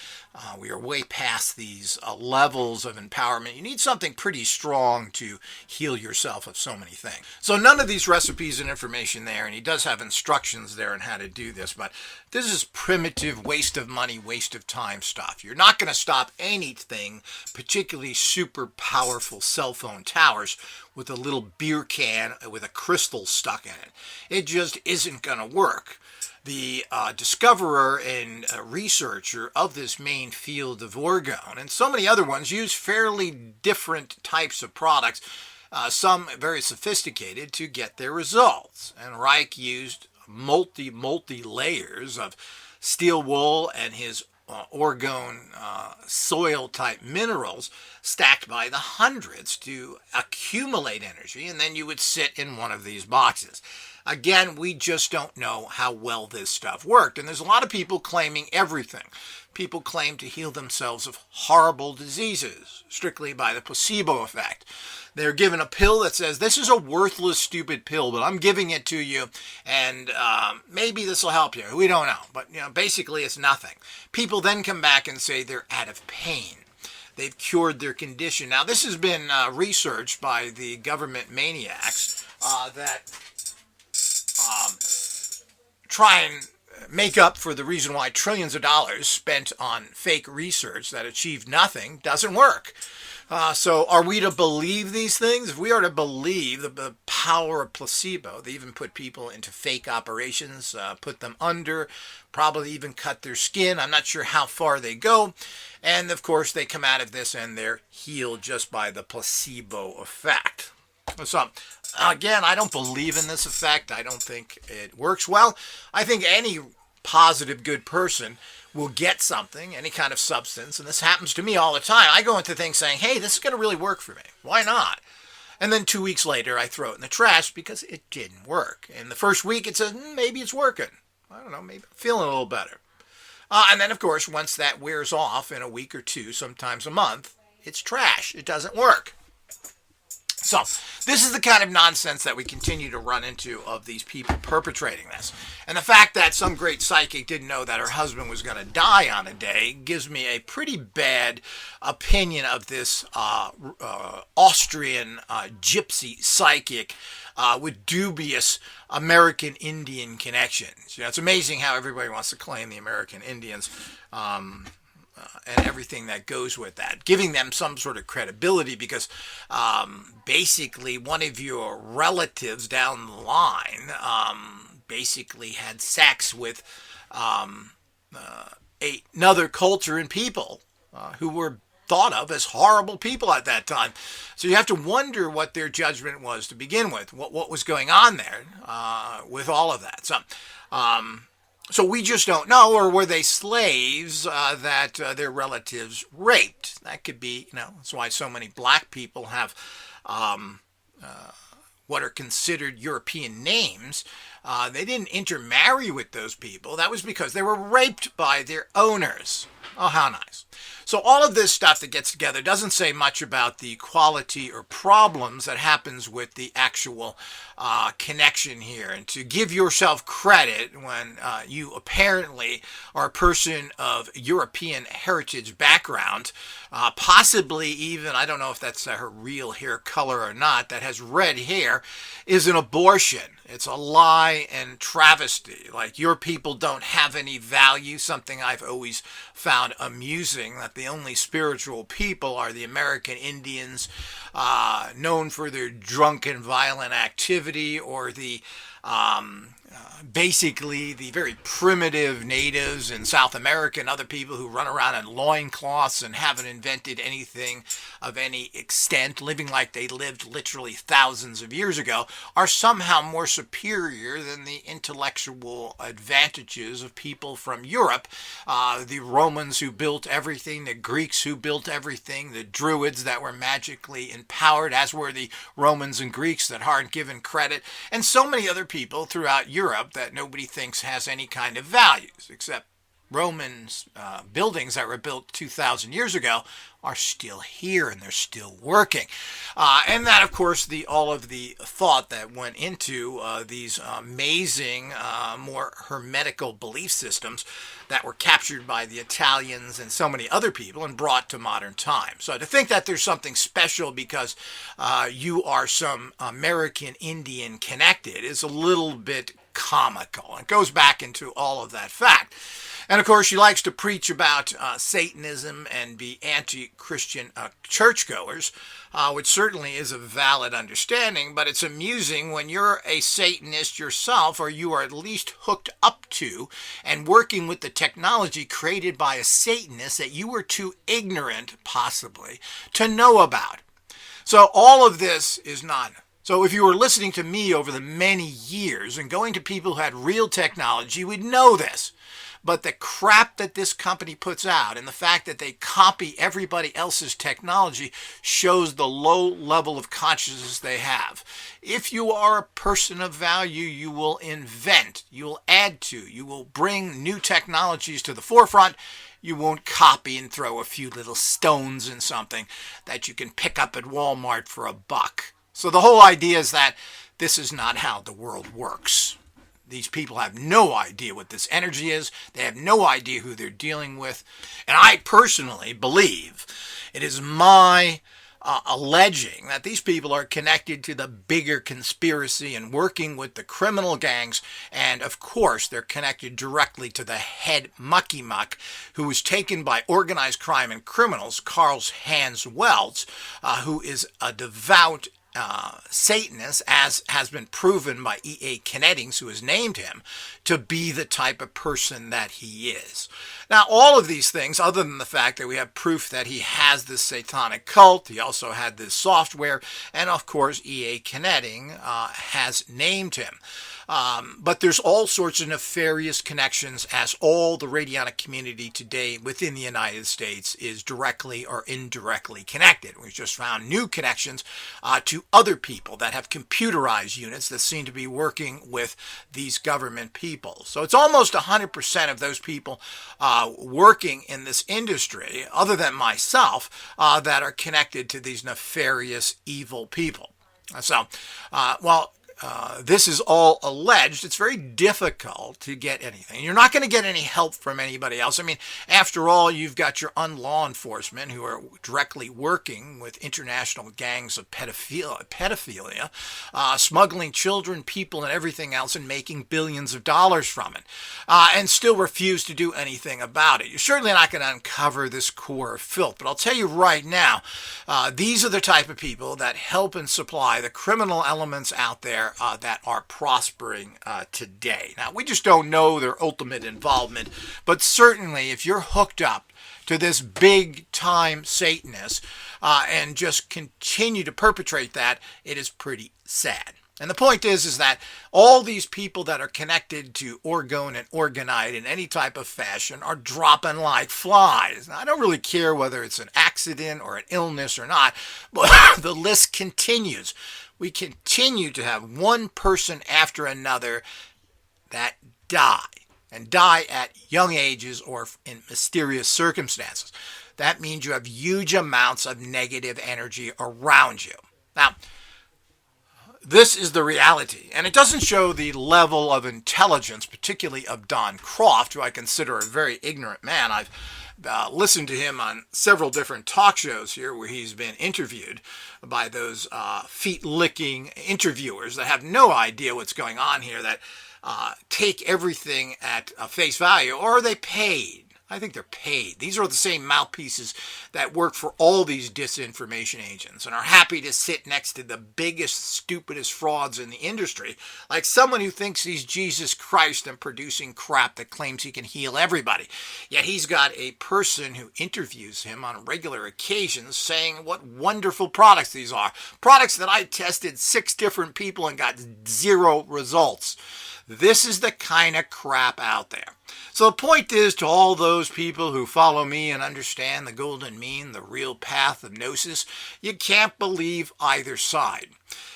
We are way past these levels of empowerment. You need something pretty strong to heal yourself of so many things. So none of these recipes and information there, and he does have instructions there on how to do this, but this is primitive, waste of money, waste of time stuff. You're not going to stop anything, particularly super powerful cell phone towers, with a little beer can with a crystal stuck in it. It just isn't going to work. The discoverer and researcher of this main field of Orgone, and so many other ones, use fairly different types of products, some very sophisticated, to get their results. And Reich used multi layers of steel wool and his Orgone soil type minerals stacked by the hundreds to accumulate energy, and then you would sit in one of these boxes. Again, we just don't know how well this stuff worked, and there's a lot of people claiming everything. People claim to heal themselves of horrible diseases strictly by the placebo effect. They're given a pill that says, this is a worthless, stupid pill, but I'm giving it to you, and maybe this will help you. We don't know, but basically it's nothing. People then come back and say they're out of pain. They've cured their condition. Now, this has been researched by the government maniacs that try and make up for the reason why trillions of dollars spent on fake research that achieved nothing doesn't work. So are we to believe these things? If we are to believe the power of placebo, they even put people into fake operations, put them under, probably even cut their skin. I'm not sure how far they go. And of course, they come out of this and they're healed just by the placebo effect. So, again, I don't believe in this effect. I don't think it works well. I think any positive, good person will get something, any kind of substance, and this happens to me all the time. I go into things saying, hey, this is going to really work for me. Why not? And then 2 weeks later, I throw it in the trash because it didn't work. In the first week, it says, maybe it's working. I don't know, maybe I'm feeling a little better. And then, of course, once that wears off in a week or two, sometimes a month, it's trash. It doesn't work. So, this is the kind of nonsense that we continue to run into of these people perpetrating this. And the fact that some great psychic didn't know that her husband was going to die on a day gives me a pretty bad opinion of this Austrian gypsy psychic with dubious American Indian connections. It's amazing how everybody wants to claim the American Indians and everything that goes with that, giving them some sort of credibility because basically one of your relatives down the line basically had sex with another culture and people who were thought of as horrible people at that time. So you have to wonder what their judgment was to begin with, what was going on there with all of that. So we just don't know, or were they slaves that their relatives raped? That could be, that's why so many black people have what are considered European names. They didn't intermarry with those people. That was because they were raped by their owners. Oh, how nice. So all of this stuff that gets together doesn't say much about the quality or problems that happens with the actual connection here. And to give yourself credit when you apparently are a person of European heritage background, possibly even, I don't know if that's her real hair color or not, that has red hair, is an abortion. It's a lie and travesty. Like, your people don't have any value, something I've always found amusing, that the only spiritual people are the American Indians, known for their drunken, violent activity, or the basically the very primitive natives in South America and other people who run around in loincloths and haven't invented anything of any extent, living like they lived literally thousands of years ago, are somehow more superior than the intellectual advantages of people from Europe. The Romans who built everything, the Greeks who built everything, the Druids that were magically empowered, as were the Romans and Greeks that aren't given credit, and so many other people throughout Europe that nobody thinks has any kind of values, except Romans buildings that were built 2,000 years ago are still here and they're still working. And that, of course, all of the thought that went into these amazing, more hermetical belief systems that were captured by the Italians and so many other people and brought to modern times. So to think that there's something special because you are some American Indian connected is a little bit comical. It goes back into all of that fact. And of course, she likes to preach about Satanism and be anti-Christian churchgoers, which certainly is a valid understanding, but it's amusing when you're a Satanist yourself, or you are at least hooked up to and working with the technology created by a Satanist that you were too ignorant, possibly, to know about. So all of this is not. So if you were listening to me over the many years and going to people who had real technology, you would know this. But the crap that this company puts out and the fact that they copy everybody else's technology shows the low level of consciousness they have. If you are a person of value, you will invent, you will add to, you will bring new technologies to the forefront. You won't copy and throw a few little stones in something that you can pick up at Walmart for $1. So the whole idea is that this is not how the world works. These people have no idea what this energy is. They have no idea who they're dealing with. And I personally believe it is my alleging that these people are connected to the bigger conspiracy and working with the criminal gangs. And of course, they're connected directly to the head mucky muck who was taken by organized crime and criminals, Karl Hans Welz, who is a devout Satanist, as has been proven by E.A. Kinettings, who has named him, to be the type of person that he is. Now, all of these things, other than the fact that we have proof that he has this satanic cult, he also had this software, and of course, E.A. Kinetting has named him. But there's all sorts of nefarious connections, as all the radionic community today within the United States is directly or indirectly connected. We've just found new connections to other people that have computerized units that seem to be working with these government people. So it's almost 100% of those people working in this industry, other than myself, that are connected to these nefarious, evil people. So, this is all alleged. It's very difficult to get anything. You're not going to get any help from anybody else. I mean, after all, you've got your law enforcement who are directly working with international gangs of pedophilia, smuggling children, people, and everything else, and making billions of dollars from it, and still refuse to do anything about it. You're certainly not going to uncover this core of filth. But I'll tell you right now, these are the type of people that help and supply the criminal elements out there that are prospering today. Now, we just don't know their ultimate involvement, but certainly if you're hooked up to this big-time Satanist and just continue to perpetrate that, it is pretty sad. And the point is that all these people that are connected to Orgone and Orgonite in any type of fashion are dropping like flies. Now, I don't really care whether it's an accident or an illness or not, but the list continues. We continue to have one person after another that die. and die at young ages or in mysterious circumstances. That means you have huge amounts of negative energy around you. Now, this is the reality, and it doesn't show the level of intelligence, particularly of Don CROFT, who I consider a very ignorant man. I've listened to him on several different talk shows here where he's been interviewed by those feet-licking interviewers that have no idea what's going on here, that take everything at face value, or are they paid? I think they're paid. These are the same mouthpieces that work for all these disinformation agents and are happy to sit next to the biggest, stupidest frauds in the industry, like someone who thinks he's Jesus Christ and producing crap that claims he can heal everybody. Yet he's got a person who interviews him on regular occasions saying what wonderful products these are. Products that I tested 6 different people and got 0 results. This is the kind of crap out there. So the point is, to all those people who follow me and understand the golden mean, the real path of gnosis, you can't believe either side.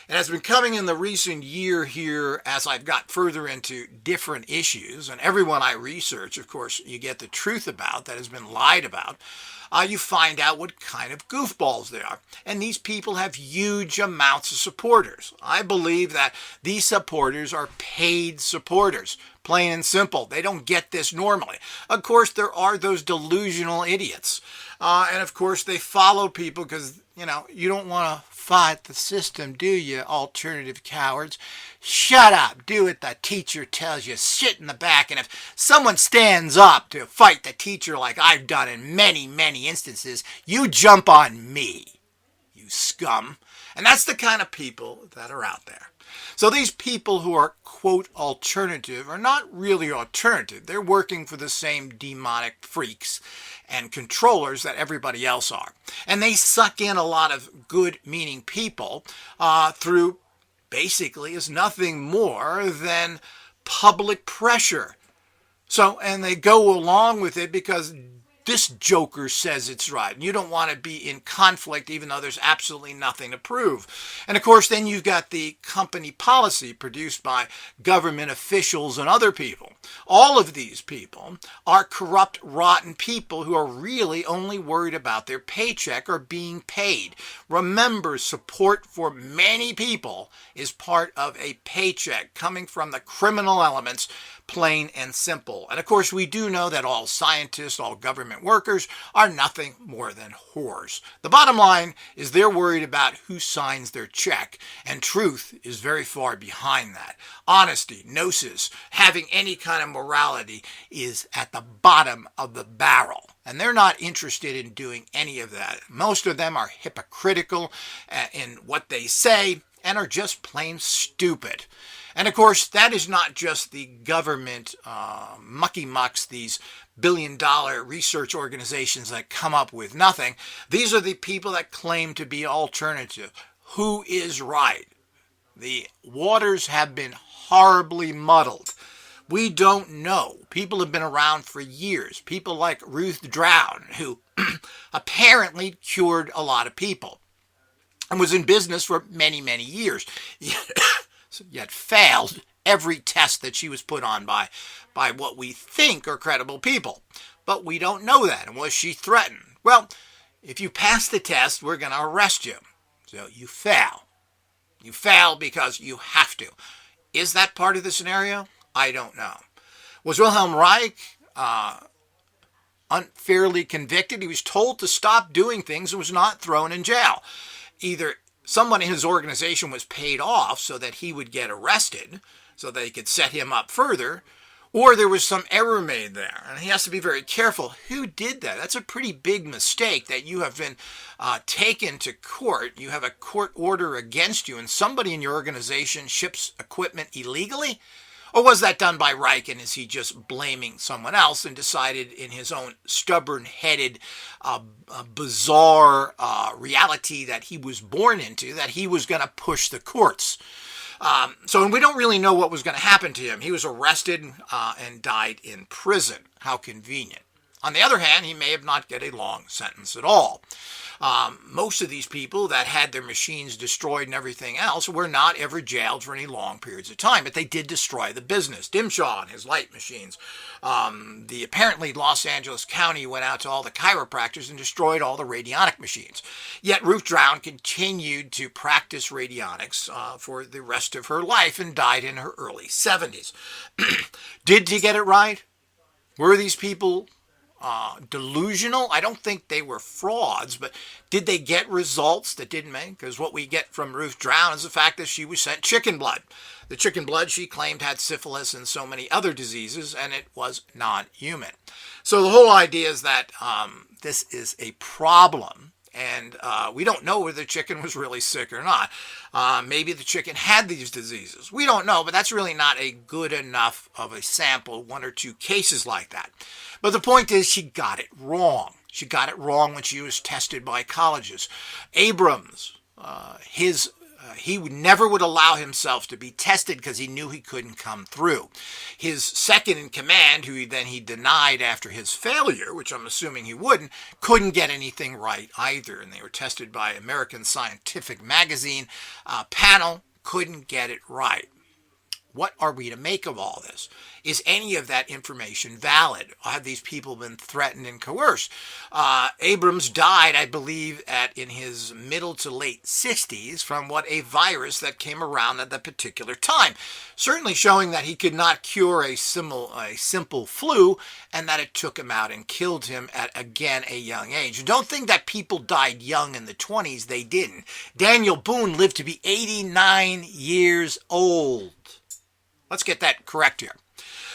And as been coming in the recent year here, as I've got further into different issues, and everyone I research, of course, you get the truth about that has been lied about, you find out what kind of goofballs they are. And these people have huge amounts of supporters. I believe that these supporters are paid supporters. Plain and simple. They don't get this normally. Of course, there are those delusional idiots. And of course, they follow people because, you don't want to fight the system, do you, alternative cowards? Shut up. Do what the teacher tells you. Sit in the back. And if someone stands up to fight the teacher like I've done in many, many instances, you jump on me, you scum. And that's the kind of people that are out there. So these people who are, quote, alternative are not really alternative. They're working for the same demonic freaks and controllers that everybody else are. And they suck in a lot of good-meaning people through basically is nothing more than public pressure. So, and they go along with it because this joker says it's right. And you don't want to be in conflict even though there's absolutely nothing to prove. And of course, then you've got the company policy produced by government officials and other people. All of these people are corrupt, rotten people who are really only worried about their paycheck or being paid. Remember, support for many people is part of a paycheck coming from the criminal elements, plain and simple. And of course, we do know that all scientists, all government workers are nothing more than whores. The bottom line is they're worried about who signs their check, and truth is very far behind that. Honesty, gnosis, having any kind of morality is at the bottom of the barrel. And they're not interested in doing any of that. Most of them are hypocritical in what they say and are just plain stupid. And of course, that is not just the government mucky mucks, these billion-dollar research organizations that come up with nothing. These are the people that claim to be alternative. Who is right? The waters have been horribly muddled. We don't know. People have been around for years. People like Ruth Drown, who apparently cured a lot of people and was in business for many, many years. Yet failed every test that she was put on by what we think are credible people. But we don't know that. And was she threatened? Well, if you pass the test, we're going to arrest you. So you fail. You fail because you have to. Is that part of the scenario? I don't know. Was Wilhelm Reich unfairly convicted? He was told to stop doing things and was not thrown in jail. Either someone in his organization was paid off so that he would get arrested, so they could set him up further, or there was some error made there. And he has to be very careful. Who did that? That's a pretty big mistake that you have been taken to court. You have a court order against you, and somebody in your organization ships equipment illegally? Or was that done by Reich, and is he just blaming someone else and decided in his own stubborn-headed, bizarre reality that he was born into that he was going to push the courts? So we don't really know what was going to happen to him. He was arrested and died in prison. How convenient. On the other hand, he may have not get a long sentence at all. Most of these people that had their machines destroyed and everything else were not ever jailed for any long periods of time, but they did destroy the business. Dimshaw and his light machines. The apparently Los Angeles County went out to all the chiropractors and destroyed all the radionic machines. Yet Ruth Drown continued to practice radionics for the rest of her life and died in her early 70s. Did he get it right? Were these people delusional? I don't think they were frauds, but did they get results that didn't make? Because what we get from Ruth Drown is the fact that she was sent chicken blood. The chicken blood she claimed had syphilis and so many other diseases, and it was non-human. So the whole idea is that this is a problem. And we don't know whether the chicken was really sick or not. Maybe the chicken had these diseases. We don't know, but that's really not a good enough of a sample, 1 or 2 cases like that. But the point is, she got it wrong. She got it wrong when she was tested by colleges. Abrams, he never would allow himself to be tested because he knew he couldn't come through. His second in command, who he denied after his failure, which I'm assuming he wouldn't, couldn't get anything right either. And they were tested by American Scientific Magazine panel, couldn't get it right. What are we to make of all this? Is any of that information valid? Have these people been threatened and coerced? Abrams died, I believe, in his middle to late 60s from a virus that came around at that particular time. Certainly showing that he could not cure a simple flu and that it took him out and killed him at, again, a young age. Don't think that people died young in the 20s. They didn't. Daniel Boone lived to be 89 years old. Let's get that correct here.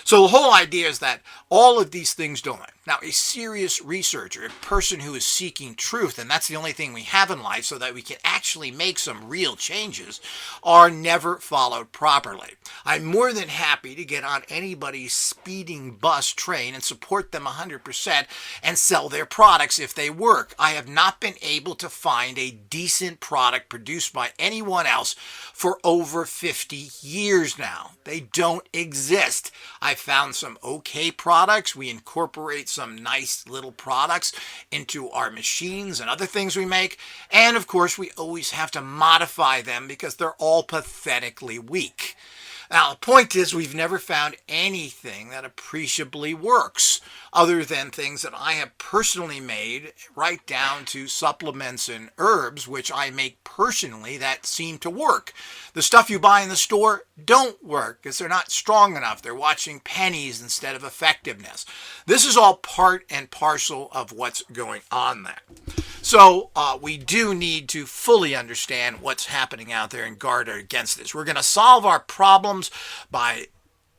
So the whole idea is that all of these things don't. Now, a serious researcher, a person who is seeking truth, and that's the only thing we have in life so that we can actually make some real changes, are never followed properly. I'm more than happy to get on anybody's speeding bus train and support them 100% and sell their products if they work. I have not been able to find a decent product produced by anyone else for over 50 years now. They don't exist. I found some okay products. We incorporate some nice little products into our machines and other things we make. And of course, we always have to modify them because they're all pathetically weak. Now, the point is we've never found anything that appreciably works other than things that I have personally made, right down to supplements and herbs, which I make personally that seem to work. The stuff you buy in the store don't work because they're not strong enough. They're watching pennies instead of effectiveness. This is all part and parcel of what's going on there. So we do need to fully understand what's happening out there and guard against this. We're going to solve our problems by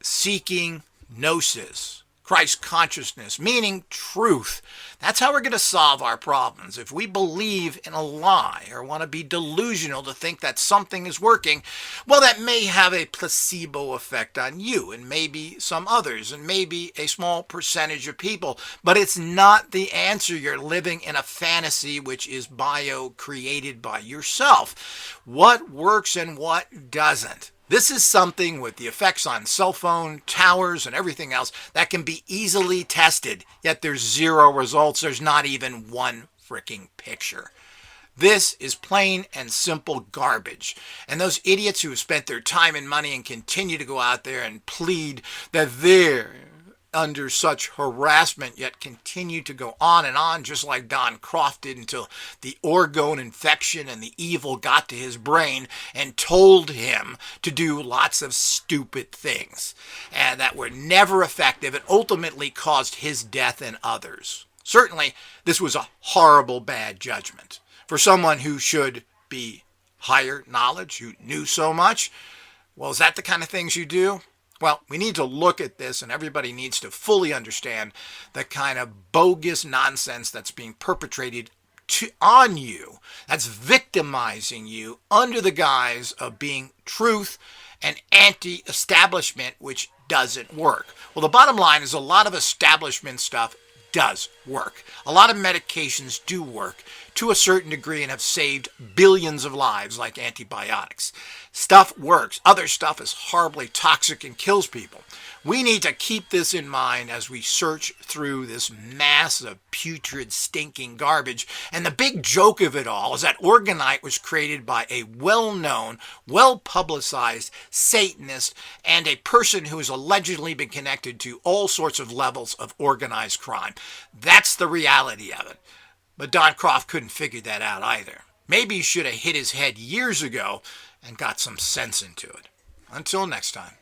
seeking gnosis, Christ consciousness, meaning truth. That's how we're going to solve our problems. If we believe in a lie or want to be delusional to think that something is working, well, that may have a placebo effect on you and maybe some others and maybe a small percentage of people, but it's not the answer. You're living in a fantasy which is bio-created by yourself. What works and what doesn't? This is something with the effects on cell phone towers and everything else that can be easily tested, yet there's zero results. There's not even one freaking picture. This is plain and simple garbage. And those idiots who have spent their time and money and continue to go out there and plead that they're under such harassment, yet continue to go on and on, just like Don CROFT did until the Orgone infection and the evil got to his brain and told him to do lots of stupid things and that were never effective and ultimately caused his death and others. Certainly, this was a horrible, bad judgment for someone who should be higher knowledge, who knew so much. Well, is that the kind of things you do? Well, we need to look at this, and everybody needs to fully understand the kind of bogus nonsense that's being perpetrated on you, that's victimizing you under the guise of being truth and anti-establishment, which doesn't work. Well, the bottom line is a lot of establishment stuff does work. A lot of medications do work to a certain degree and have saved billions of lives like antibiotics. Stuff works. Other stuff is horribly toxic and kills people. We need to keep this in mind as we search through this mass of putrid, stinking garbage. And the big joke of it all is that Orgonite was created by a well-known, well-publicized Satanist and a person who has allegedly been connected to all sorts of levels of organized crime. That's the reality of it. But Don Croft couldn't figure that out either. Maybe he should have hit his head years ago and got some sense into it. Until next time.